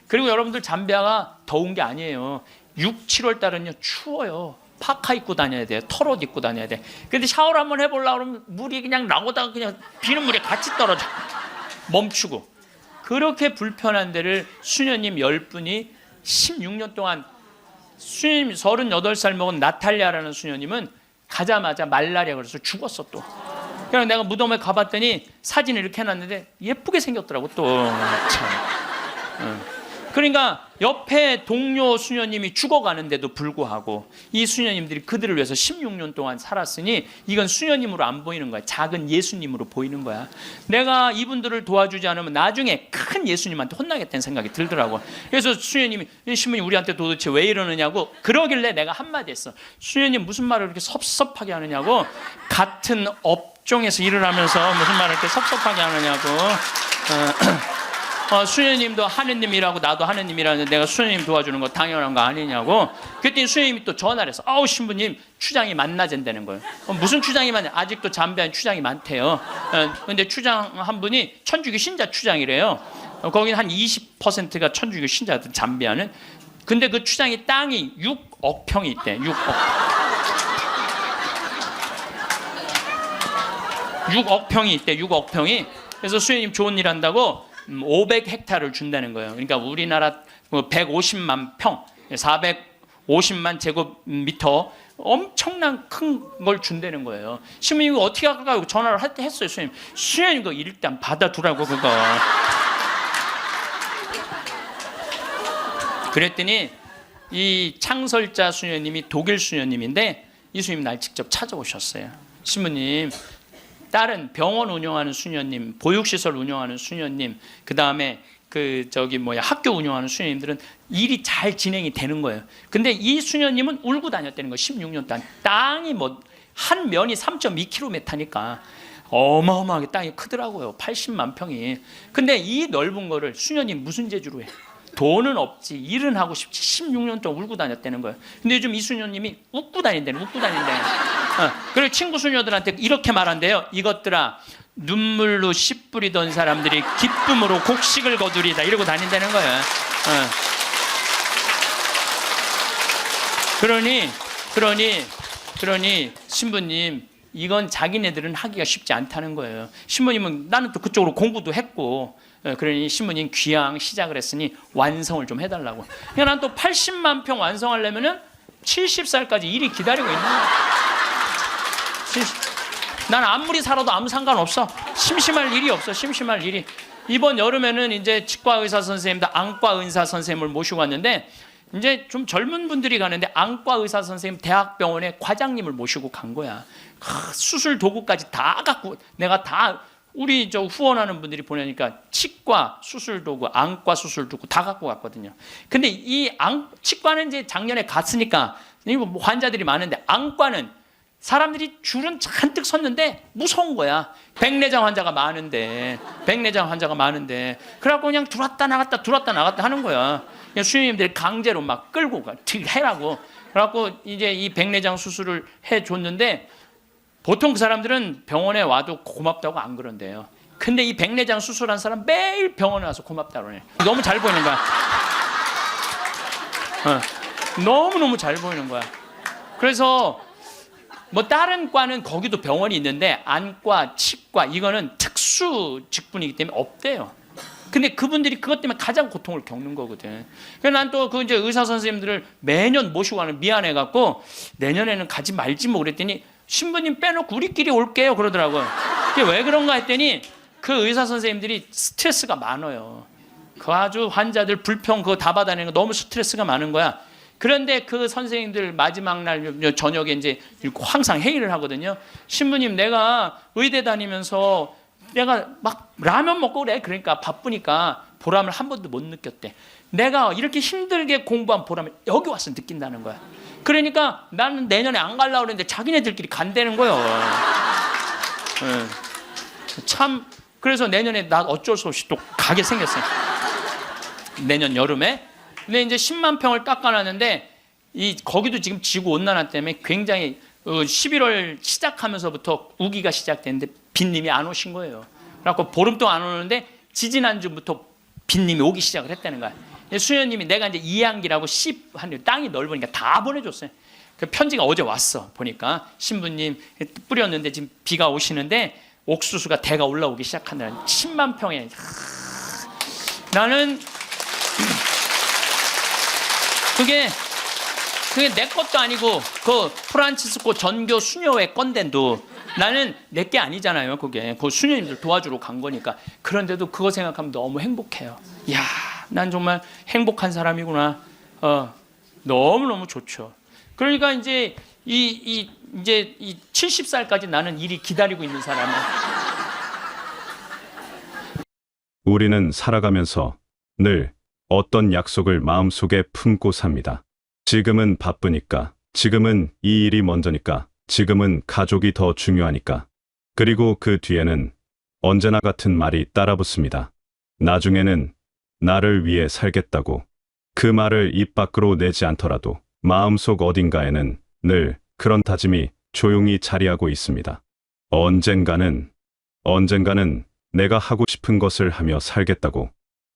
[SPEAKER 1] 그리고 여러분들 잠비아가 더운 게 아니에요. 6, 7월 달은요 추워요. 파카 입고 다녀야 돼요. 털옷 입고 다녀야 돼. 근데 샤워를 한번 해보려고 그러면 물이 그냥 나오다가 그냥 비는 물에 같이 떨어져. 멈추고. 그렇게 불편한 데를 수녀님 10분이 16년 동안, 수녀님 38살 먹은 나탈리아라는 수녀님은 가자마자 말라리아 그래서 죽었어 또. 그래서 내가 무덤에 가봤더니 사진을 이렇게 해놨는데 예쁘게 생겼더라고 또. 참. 그러니까 옆에 동료 수녀님이 죽어가는데도 불구하고 이 수녀님들이 그들을 위해서 16년 동안 살았으니 이건 수녀님으로 안 보이는 거야. 작은 예수님으로 보이는 거야. 내가 이분들을 도와주지 않으면 나중에 큰 예수님한테 혼나겠다는 생각이 들더라고. 그래서 수녀님이, 신부님 우리한테 도대체 왜 이러느냐고 그러길래 내가 한마디 했어. 수녀님 무슨 말을 그렇게 섭섭하게 하느냐고. 같은 업종에서 일을 하면서 무슨 말을 이렇게 섭섭하게 하느냐고. 수녀님도 하느님이라고 나도 하느님이라는데 내가 수녀님 도와주는 거 당연한 거 아니냐고. 그랬더니 수녀님이 또 전화를 해서 신부님 추장이 만나잔다는 거예요. 무슨 추장이 많냐. 아직도 잠비아는 추장이 많대요. 근데 추장 한 분이 천주교 신자 추장이래요. 거기는 한 20%가 천주교 신자들 잠비아는. 근데 그 추장이 땅이 6억 평이 있대. 6억 평이 있대. 6억 평이. 그래서 수녀님 좋은 일 한다고 500헥타를 준다는 거예요. 그러니까 우리나라 150만 평, 450만 제곱미터 엄청난 큰 걸 준다는 거예요. 신부님 이거 어떻게 할까요? 전화를 했어요. 수녀님 이거 일단 받아두라고 그거. 그랬더니 이 창설자 수녀님이 독일 수녀님인데 이 수녀님 날 직접 찾아오셨어요. 신부님 다른 병원 운영하는 수녀님, 보육시설 운영하는 수녀님, 그 다음에 학교 운영하는 수녀님들은 일이 잘 진행이 되는 거예요. 근데 이 수녀님은 울고 다녔다는 거예요. 16년 동안. 땅이 한 면이 3.2km니까 어마어마하게 땅이 크더라고요. 80만 평이. 근데 이 넓은 거를 수녀님 무슨 재주로 해? 돈은 없지, 일은 하고 싶지. 16년 동안 울고 다녔다는 거예요. 근데 요즘 이 수녀님이 웃고 다닌다는. 그리고 친구 수녀들한테 이렇게 말한대요. 이것들아, 눈물로 씨 뿌리던 사람들이 기쁨으로 곡식을 거두리다. 이러고 다닌다는 거예요. 그러니 신부님 이건 자기네들은 하기가 쉽지 않다는 거예요. 신부님은 나는 또 그쪽으로 공부도 했고, 그러니 신부님 귀향 시작을 했으니 완성을 좀 해달라고. 그러니까 난 또 80만 평 완성하려면은 70살까지 일이 기다리고 있는 거야. 난 아무리 살아도 아무 상관없어. 심심할 일이 없어. 심심할 일이. 이번 여름에는 이제 치과 의사 선생님도 안과 의사 선생님을 모시고 왔는데 이제 좀 젊은 분들이 가는데 안과 의사 선생님 대학병원에 과장님을 모시고 간 거야. 수술 도구까지 다 갖고 내가 다 우리 후원하는 분들이 보내니까 치과 수술 도구, 안과 수술 도구 다 갖고 갔거든요. 근데 이 치과는 이제 작년에 갔으니까 환자들이 많은데 안과는 사람들이 줄은 잔뜩 섰는데 무서운 거야. 백내장 환자가 많은데 그래갖고 그냥 들어왔다 나갔다 하는 거야. 그냥 수녀님들이 강제로 막 끌고 가 해라고. 그래갖고 이제 이 백내장 수술을 해줬는데 보통 그 사람들은 병원에 와도 고맙다고 안 그런대요. 근데 이 백내장 수술한 사람 매일 병원에 와서 고맙다고 그래. 너무 잘 보이는 거야. 너무너무 잘 보이는 거야. 그래서 뭐 다른 과는 거기도 병원이 있는데 안과, 치과 이거는 특수 직분이기 때문에 없대요. 근데 그분들이 그것 때문에 가장 고통을 겪는 거거든. 그래서 난 또 그 이제 의사 선생님들을 매년 모시고 가는 미안해 갖고 내년에는 가지 말지 뭐 그랬더니 신부님 빼놓고 우리끼리 올게요 그러더라고요. 그게 왜 그런가 했더니 그 의사 선생님들이 스트레스가 많아요. 그 아주 환자들 불평 그거 다 받아내는 거 너무 스트레스가 많은 거야. 그런데 그 선생님들 마지막 날 저녁에 이제 항상 회의를 하거든요. 신부님 내가 의대 다니면서 내가 막 라면 먹고 그래. 그러니까 바쁘니까 보람을 한 번도 못 느꼈대. 내가 이렇게 힘들게 공부한 보람을 여기 와서 느낀다는 거야. 그러니까 나는 내년에 안 가려고 그랬는데 자기네들끼리 간다는 거예요. 참 그래서 내년에 나 어쩔 수 없이 또 가게 생겼어요. 내년 여름에. 근데 이제 10만 평을 깎아놨는데 거기도 지금 지구 온난화 때문에 굉장히 11월 시작하면서부터 우기가 시작됐는데 빈님이 안 오신 거예요. 그래갖고 보름 동안 안 오는데 지지난주부터 빈님이 오기 시작을 했다는 거야. 수녀님이 내가 이제 이양기라고 땅이 넓으니까 다 보내줬어요. 그 편지가 어제 왔어. 보니까 신부님 뿌렸는데 지금 비가 오시는데 옥수수가 대가 올라오기 시작한다는 10만 평에. 나는 그게 내 것도 아니고 그 프란치스코 전교 수녀회 건데도 나는 내 게 아니잖아요. 그게 그 수녀님들 도와주러 간 거니까. 그런데도 그거 생각하면 너무 행복해요. 이야, 난 정말 행복한 사람이구나. 너무너무 좋죠. 그러니까 이제 이 70살까지 나는 일이 기다리고 있는 사람이야.
[SPEAKER 2] 우리는 살아가면서 늘 어떤 약속을 마음속에 품고 삽니다. 지금은 바쁘니까, 지금은 이 일이 먼저니까, 지금은 가족이 더 중요하니까. 그리고 그 뒤에는 언제나 같은 말이 따라붙습니다. 나중에는 나를 위해 살겠다고. 그 말을 입 밖으로 내지 않더라도 마음속 어딘가에는 늘 그런 다짐이 조용히 자리하고 있습니다. 언젠가는 내가 하고 싶은 것을 하며 살겠다고.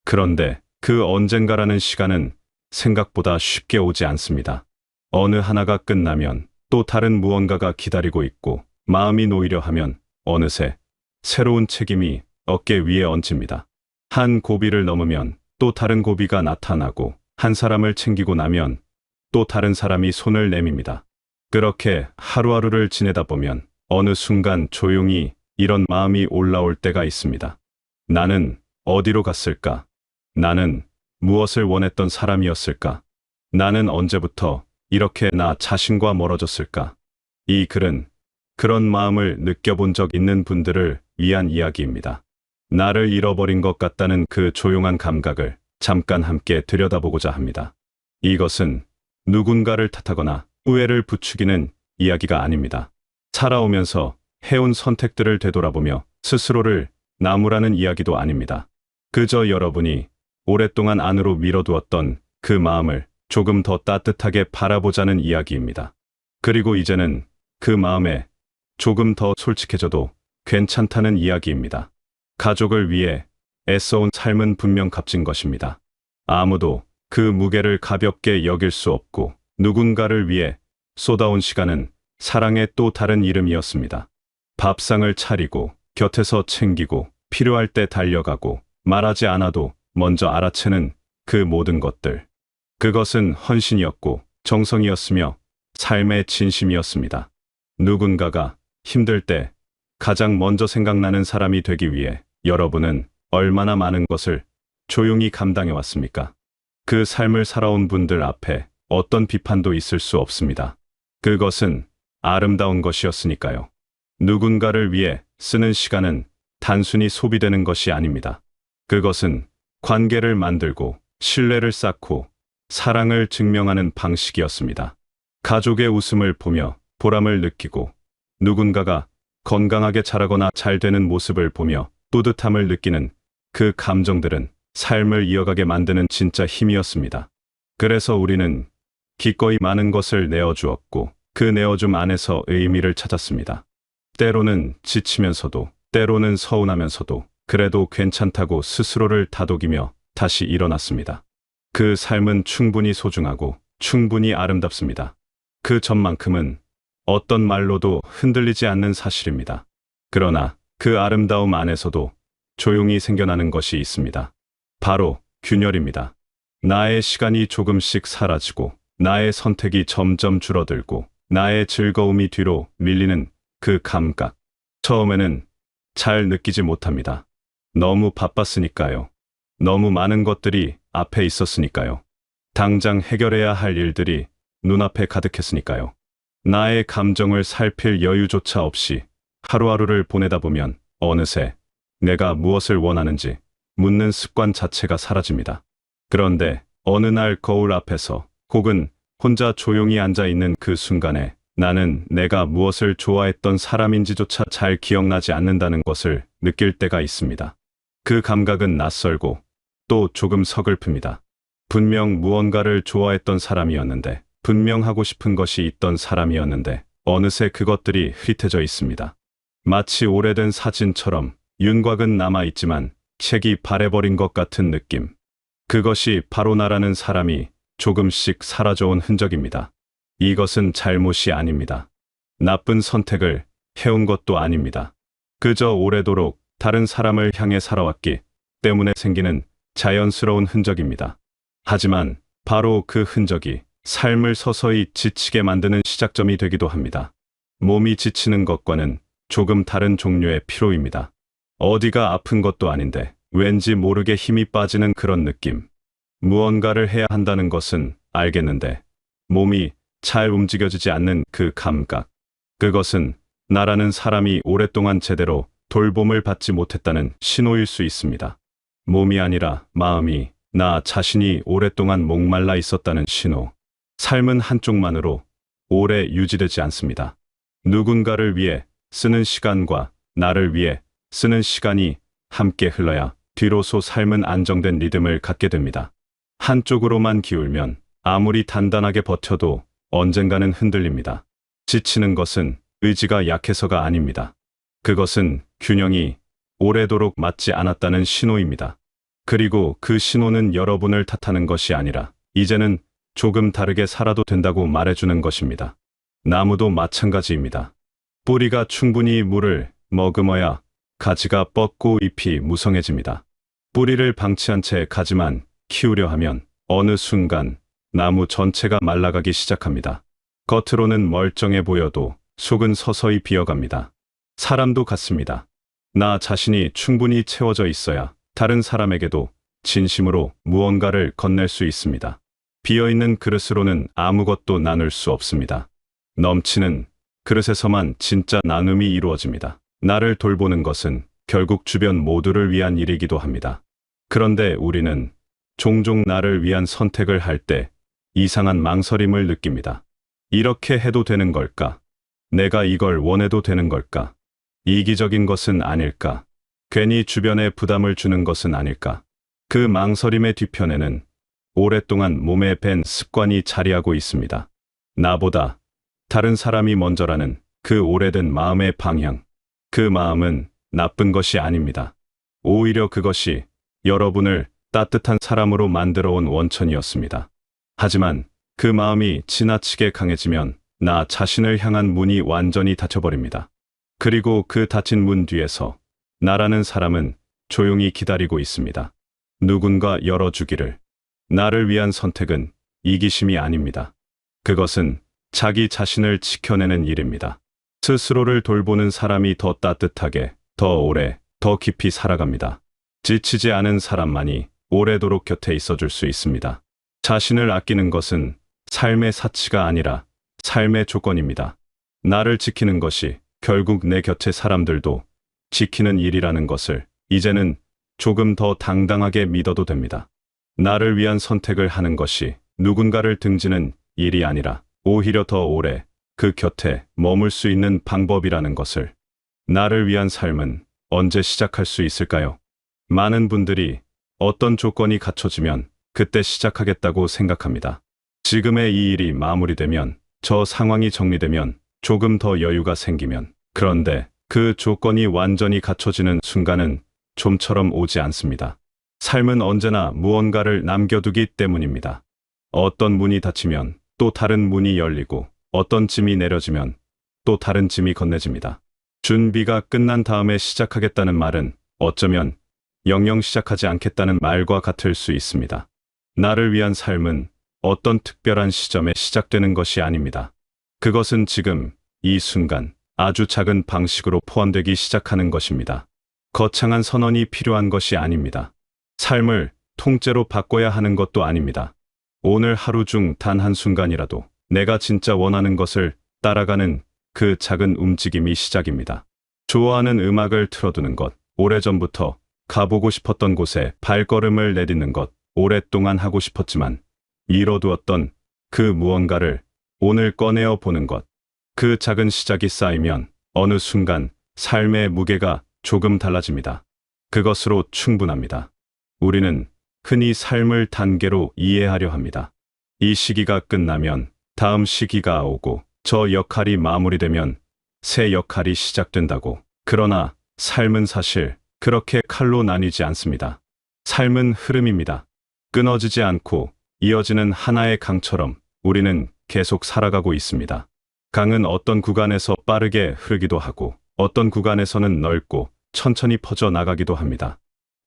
[SPEAKER 2] 그런데 그 언젠가라는 시간은 생각보다 쉽게 오지 않습니다. 어느 하나가 끝나면 또 다른 무언가가 기다리고 있고 마음이 놓이려 하면 어느새 새로운 책임이 어깨 위에 얹힙니다. 한 고비를 넘으면 또 다른 고비가 나타나고 한 사람을 챙기고 나면 또 다른 사람이 손을 내밉니다. 그렇게 하루하루를 지내다 보면 어느 순간 조용히 이런 마음이 올라올 때가 있습니다. 나는 어디로 갔을까? 나는 무엇을 원했던 사람이었을까? 나는 언제부터 이렇게 나 자신과 멀어졌을까? 이 글은 그런 마음을 느껴본 적 있는 분들을 위한 이야기입니다. 나를 잃어버린 것 같다는 그 조용한 감각을 잠깐 함께 들여다보고자 합니다. 이것은 누군가를 탓하거나 후회를 부추기는 이야기가 아닙니다. 살아오면서 해온 선택들을 되돌아보며 스스로를 나무라는 이야기도 아닙니다. 그저 여러분이 오랫동안 안으로 밀어두었던 그 마음을 조금 더 따뜻하게 바라보자는 이야기입니다. 그리고 이제는 그 마음에 조금 더 솔직해져도 괜찮다는 이야기입니다. 가족을 위해 애써온 삶은 분명 값진 것입니다. 아무도 그 무게를 가볍게 여길 수 없고 누군가를 위해 쏟아온 시간은 사랑의 또 다른 이름이었습니다. 밥상을 차리고 곁에서 챙기고 필요할 때 달려가고 말하지 않아도 먼저 알아채는 그 모든 것들. 그것은 헌신이었고 정성이었으며 삶의 진심이었습니다. 누군가가 힘들 때 가장 먼저 생각나는 사람이 되기 위해 여러분은 얼마나 많은 것을 조용히 감당해 왔습니까? 그 삶을 살아온 분들 앞에 어떤 비판도 있을 수 없습니다. 그것은 아름다운 것이었으니까요. 누군가를 위해 쓰는 시간은 단순히 소비되는 것이 아닙니다. 그것은 관계를 만들고 신뢰를 쌓고 사랑을 증명하는 방식이었습니다. 가족의 웃음을 보며 보람을 느끼고 누군가가 건강하게 자라거나 잘 되는 모습을 보며 뿌듯함을 느끼는 그 감정들은 삶을 이어가게 만드는 진짜 힘이었습니다. 그래서 우리는 기꺼이 많은 것을 내어주었고 그 내어줌 안에서 의미를 찾았습니다. 때로는 지치면서도, 때로는 서운하면서도 그래도 괜찮다고 스스로를 다독이며 다시 일어났습니다. 그 삶은 충분히 소중하고 충분히 아름답습니다. 그 점만큼은 어떤 말로도 흔들리지 않는 사실입니다. 그러나 그 아름다움 안에서도 조용히 생겨나는 것이 있습니다. 바로 균열입니다. 나의 시간이 조금씩 사라지고 나의 선택이 점점 줄어들고 나의 즐거움이 뒤로 밀리는 그 감각. 처음에는 잘 느끼지 못합니다. 너무 바빴으니까요. 너무 많은 것들이 앞에 있었으니까요. 당장 해결해야 할 일들이 눈앞에 가득했으니까요. 나의 감정을 살필 여유조차 없이 하루하루를 보내다 보면 어느새 내가 무엇을 원하는지 묻는 습관 자체가 사라집니다. 그런데 어느 날 거울 앞에서 혹은 혼자 조용히 앉아 있는 그 순간에 나는 내가 무엇을 좋아했던 사람인지조차 잘 기억나지 않는다는 것을 느낄 때가 있습니다. 그 감각은 낯설고 또 조금 서글픕니다. 분명 무언가를 좋아했던 사람이었는데, 분명 하고 싶은 것이 있던 사람이었는데 어느새 그것들이 흐릿해져 있습니다. 마치 오래된 사진처럼 윤곽은 남아있지만 색이 바래버린 것 같은 느낌. 그것이 바로 나라는 사람이 조금씩 사라져온 흔적입니다. 이것은 잘못이 아닙니다. 나쁜 선택을 해온 것도 아닙니다. 그저 오래도록 다른 사람을 향해 살아왔기 때문에 생기는 자연스러운 흔적입니다. 하지만 바로 그 흔적이 삶을 서서히 지치게 만드는 시작점이 되기도 합니다. 몸이 지치는 것과는 조금 다른 종류의 피로입니다. 어디가 아픈 것도 아닌데 왠지 모르게 힘이 빠지는 그런 느낌. 무언가를 해야 한다는 것은 알겠는데 몸이 잘 움직여지지 않는 그 감각. 그것은 나라는 사람이 오랫동안 제대로 돌봄을 받지 못했다는 신호일 수 있습니다. 몸이 아니라 마음이, 나 자신이 오랫동안 목말라 있었다는 신호. 삶은 한쪽만으로 오래 유지되지 않습니다. 누군가를 위해 쓰는 시간과 나를 위해 쓰는 시간이 함께 흘러야 뒤로서 삶은 안정된 리듬을 갖게 됩니다. 한쪽으로만 기울면 아무리 단단하게 버텨도 언젠가는 흔들립니다. 지치는 것은 의지가 약해서가 아닙니다. 그것은 균형이 오래도록 맞지 않았다는 신호입니다. 그리고 그 신호는 여러분을 탓하는 것이 아니라 이제는 조금 다르게 살아도 된다고 말해주는 것입니다. 나무도 마찬가지입니다. 뿌리가 충분히 물을 머금어야 가지가 뻗고 잎이 무성해집니다. 뿌리를 방치한 채 가지만 키우려 하면 어느 순간 나무 전체가 말라가기 시작합니다. 겉으로는 멀쩡해 보여도 속은 서서히 비어갑니다. 사람도 같습니다. 나 자신이 충분히 채워져 있어야 다른 사람에게도 진심으로 무언가를 건넬 수 있습니다. 비어있는 그릇으로는 아무것도 나눌 수 없습니다. 넘치는 그릇에서만 진짜 나눔이 이루어집니다. 나를 돌보는 것은 결국 주변 모두를 위한 일이기도 합니다. 그런데 우리는 종종 나를 위한 선택을 할 때 이상한 망설임을 느낍니다. 이렇게 해도 되는 걸까? 내가 이걸 원해도 되는 걸까? 이기적인 것은 아닐까? 괜히 주변에 부담을 주는 것은 아닐까? 그 망설임의 뒤편에는 오랫동안 몸에 밴 습관이 자리하고 있습니다. 나보다 다른 사람이 먼저라는 그 오래된 마음의 방향. 그 마음은 나쁜 것이 아닙니다. 오히려 그것이 여러분을 따뜻한 사람으로 만들어 온 원천이었습니다. 하지만 그 마음이 지나치게 강해지면 나 자신을 향한 문이 완전히 닫혀버립니다. 그리고 그 닫힌 문 뒤에서 나라는 사람은 조용히 기다리고 있습니다. 누군가 열어주기를. 나를 위한 선택은 이기심이 아닙니다. 그것은 자기 자신을 지켜내는 일입니다. 스스로를 돌보는 사람이 더 따뜻하게, 더 오래, 더 깊이 살아갑니다. 지치지 않은 사람만이 오래도록 곁에 있어줄 수 있습니다. 자신을 아끼는 것은 삶의 사치가 아니라 삶의 조건입니다. 나를 지키는 것이 결국 내 곁의 사람들도 지키는 일이라는 것을 이제는 조금 더 당당하게 믿어도 됩니다. 나를 위한 선택을 하는 것이 누군가를 등지는 일이 아니라 오히려 더 오래, 그 곁에 머물 수 있는 방법이라는 것을. 나를 위한 삶은 언제 시작할 수 있을까요? 많은 분들이 어떤 조건이 갖춰지면 그때 시작하겠다고 생각합니다. 지금의 이 일이 마무리되면, 저 상황이 정리되면, 조금 더 여유가 생기면. 그런데 그 조건이 완전히 갖춰지는 순간은 좀처럼 오지 않습니다. 삶은 언제나 무언가를 남겨두기 때문입니다. 어떤 문이 닫히면 또 다른 문이 열리고, 어떤 짐이 내려지면 또 다른 짐이 건네집니다. 준비가 끝난 다음에 시작하겠다는 말은 어쩌면 영영 시작하지 않겠다는 말과 같을 수 있습니다. 나를 위한 삶은 어떤 특별한 시점에 시작되는 것이 아닙니다. 그것은 지금, 이 순간, 아주 작은 방식으로 포함되기 시작하는 것입니다. 거창한 선언이 필요한 것이 아닙니다. 삶을 통째로 바꿔야 하는 것도 아닙니다. 오늘 하루 중 단 한순간이라도 내가 진짜 원하는 것을 따라가는 그 작은 움직임이 시작입니다. 좋아하는 음악을 틀어두는 것, 오래전부터 가보고 싶었던 곳에 발걸음을 내딛는 것, 오랫동안 하고 싶었지만 이뤄두었던 그 무언가를 오늘 꺼내어 보는 것. 그 작은 시작이 쌓이면 어느 순간 삶의 무게가 조금 달라집니다. 그것으로 충분합니다. 우리는 흔히 삶을 단계로 이해하려 합니다. 이 시기가 끝나면 다음 시기가 오고, 저 역할이 마무리되면 새 역할이 시작된다고. 그러나 삶은 사실 그렇게 칼로 나뉘지 않습니다. 삶은 흐름입니다. 끊어지지 않고 이어지는 하나의 강처럼 우리는 계속 살아가고 있습니다. 강은 어떤 구간에서 빠르게 흐르기도 하고, 어떤 구간에서는 넓고 천천히 퍼져 나가기도 합니다.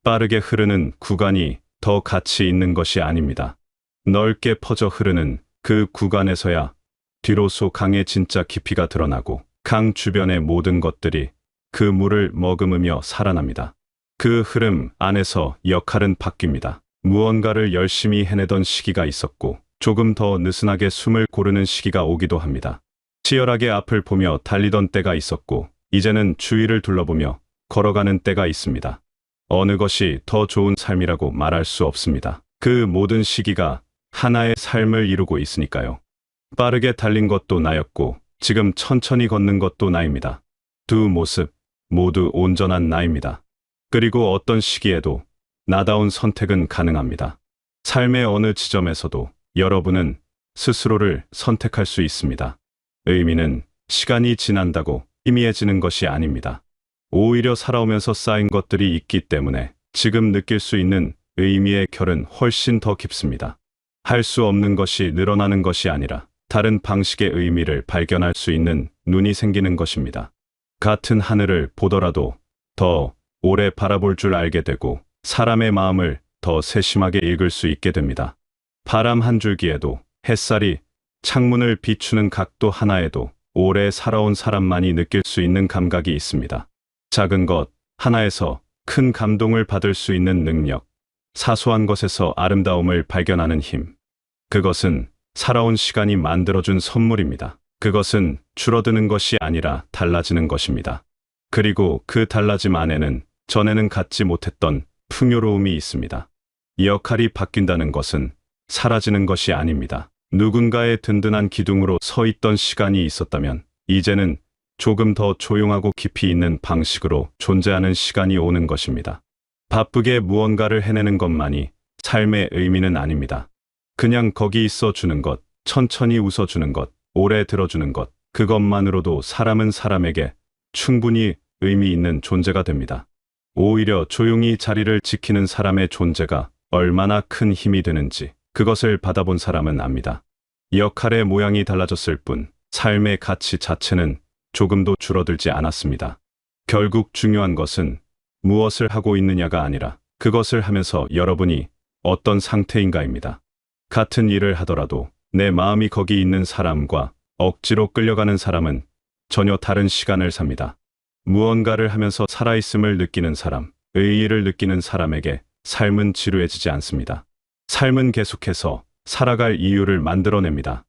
[SPEAKER 2] 빠르게 흐르는 구간이 더 가치 있는 것이 아닙니다. 넓게 퍼져 흐르는 그 구간에서야 뒤로서 강의 진짜 깊이가 드러나고, 강 주변의 모든 것들이 그 물을 머금으며 살아납니다. 그 흐름 안에서 역할은 바뀝니다. 무언가를 열심히 해내던 시기가 있었고, 조금 더 느슨하게 숨을 고르는 시기가 오기도 합니다. 치열하게 앞을 보며 달리던 때가 있었고, 이제는 주위를 둘러보며 걸어가는 때가 있습니다. 어느 것이 더 좋은 삶이라고 말할 수 없습니다. 그 모든 시기가 하나의 삶을 이루고 있으니까요. 빠르게 달린 것도 나였고, 지금 천천히 걷는 것도 나입니다. 두 모습 모두 온전한 나입니다. 그리고 어떤 시기에도 나다운 선택은 가능합니다. 삶의 어느 지점에서도 여러분은 스스로를 선택할 수 있습니다. 의미는 시간이 지난다고 희미해지는 것이 아닙니다. 오히려 살아오면서 쌓인 것들이 있기 때문에 지금 느낄 수 있는 의미의 결은 훨씬 더 깊습니다. 할 수 없는 것이 늘어나는 것이 아니라 다른 방식의 의미를 발견할 수 있는 눈이 생기는 것입니다. 같은 하늘을 보더라도 더 오래 바라볼 줄 알게 되고, 사람의 마음을 더 세심하게 읽을 수 있게 됩니다. 바람 한 줄기에도, 햇살이 창문을 비추는 각도 하나에도 오래 살아온 사람만이 느낄 수 있는 감각이 있습니다. 작은 것 하나에서 큰 감동을 받을 수 있는 능력, 사소한 것에서 아름다움을 발견하는 힘. 그것은 살아온 시간이 만들어준 선물입니다. 그것은 줄어드는 것이 아니라 달라지는 것입니다. 그리고 그 달라짐 안에는 전에는 갖지 못했던 풍요로움이 있습니다. 이 역할이 바뀐다는 것은 사라지는 것이 아닙니다. 누군가의 든든한 기둥으로 서 있던 시간이 있었다면, 이제는 조금 더 조용하고 깊이 있는 방식으로 존재하는 시간이 오는 것입니다. 바쁘게 무언가를 해내는 것만이 삶의 의미는 아닙니다. 그냥 거기 있어 주는 것, 천천히 웃어주는 것, 오래 들어주는 것, 그것만으로도 사람은 사람에게 충분히 의미 있는 존재가 됩니다. 오히려 조용히 자리를 지키는 사람의 존재가 얼마나 큰 힘이 되는지 그것을 받아본 사람은 압니다. 역할의 모양이 달라졌을 뿐 삶의 가치 자체는 조금도 줄어들지 않았습니다. 결국 중요한 것은 무엇을 하고 있느냐가 아니라 그것을 하면서 여러분이 어떤 상태인가입니다. 같은 일을 하더라도 내 마음이 거기 있는 사람과 억지로 끌려가는 사람은 전혀 다른 시간을 삽니다. 무언가를 하면서 살아있음을 느끼는 사람, 의의를 느끼는 사람에게 삶은 지루해지지 않습니다. 삶은 계속해서 살아갈 이유를 만들어냅니다.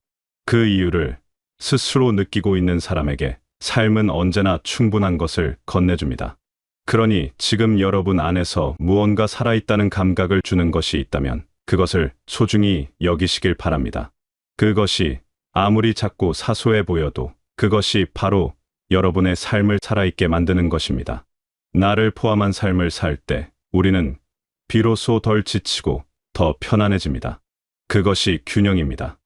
[SPEAKER 2] 그 이유를 스스로 느끼고 있는 사람에게 삶은 언제나 충분한 것을 건네줍니다. 그러니 지금 여러분 안에서 무언가 살아있다는 감각을 주는 것이 있다면 그것을 소중히 여기시길 바랍니다. 그것이 아무리 작고 사소해 보여도 그것이 바로 여러분의 삶을 살아있게 만드는 것입니다. 나를 포함한 삶을 살 때 우리는 비로소 덜 지치고 더 편안해집니다. 그것이 균형입니다.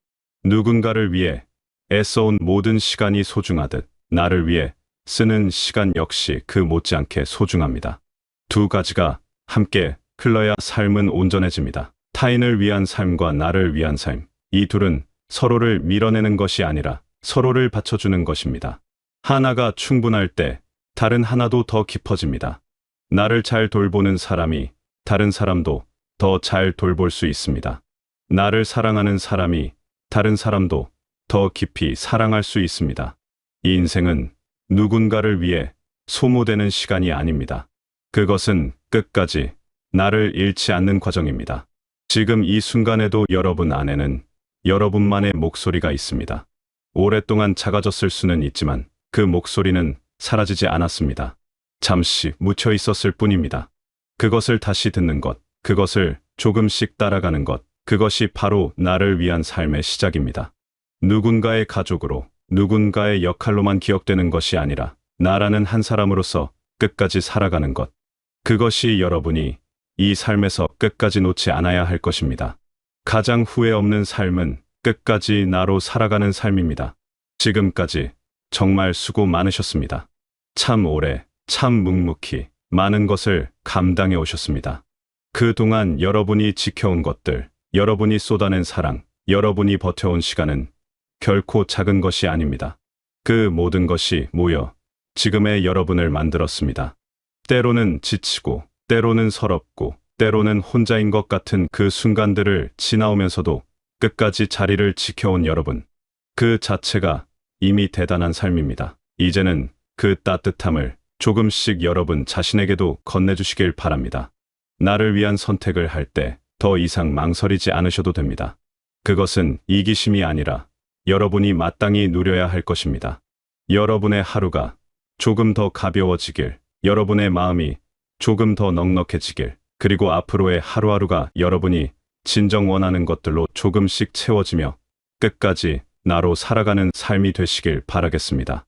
[SPEAKER 2] 누군가를 위해 애써온 모든 시간이 소중하듯 나를 위해 쓰는 시간 역시 그 못지않게 소중합니다. 두 가지가 함께 흘러야 삶은 온전해집니다. 타인을 위한 삶과 나를 위한 삶, 이 둘은 서로를 밀어내는 것이 아니라 서로를 받쳐주는 것입니다. 하나가 충분할 때 다른 하나도 더 깊어집니다. 나를 잘 돌보는 사람이 다른 사람도 더 잘 돌볼 수 있습니다. 나를 사랑하는 사람이 다른 사람도 더 깊이 사랑할 수 있습니다. 이 인생은 누군가를 위해 소모되는 시간이 아닙니다. 그것은 끝까지 나를 잃지 않는 과정입니다. 지금 이 순간에도 여러분 안에는 여러분만의 목소리가 있습니다. 오랫동안 작아졌을 수는 있지만 그 목소리는 사라지지 않았습니다. 잠시 묻혀 있었을 뿐입니다. 그것을 다시 듣는 것, 그것을 조금씩 따라가는 것, 그것이 바로 나를 위한 삶의 시작입니다. 누군가의 가족으로, 누군가의 역할로만 기억되는 것이 아니라 나라는 한 사람으로서 끝까지 살아가는 것. 그것이 여러분이 이 삶에서 끝까지 놓지 않아야 할 것입니다. 가장 후회 없는 삶은 끝까지 나로 살아가는 삶입니다. 지금까지 정말 수고 많으셨습니다. 참 오래, 참 묵묵히 많은 것을 감당해 오셨습니다. 그동안 여러분이 지켜온 것들, 여러분이 쏟아낸 사랑, 여러분이 버텨온 시간은 결코 작은 것이 아닙니다. 그 모든 것이 모여 지금의 여러분을 만들었습니다. 때로는 지치고, 때로는 서럽고, 때로는 혼자인 것 같은 그 순간들을 지나오면서도 끝까지 자리를 지켜온 여러분. 그 자체가 이미 대단한 삶입니다. 이제는 그 따뜻함을 조금씩 여러분 자신에게도 건네주시길 바랍니다. 나를 위한 선택을 할 때 더 이상 망설이지 않으셔도 됩니다. 그것은 이기심이 아니라 여러분이 마땅히 누려야 할 것입니다. 여러분의 하루가 조금 더 가벼워지길, 여러분의 마음이 조금 더 넉넉해지길, 그리고 앞으로의 하루하루가 여러분이 진정 원하는 것들로 조금씩 채워지며 끝까지 나로 살아가는 삶이 되시길 바라겠습니다.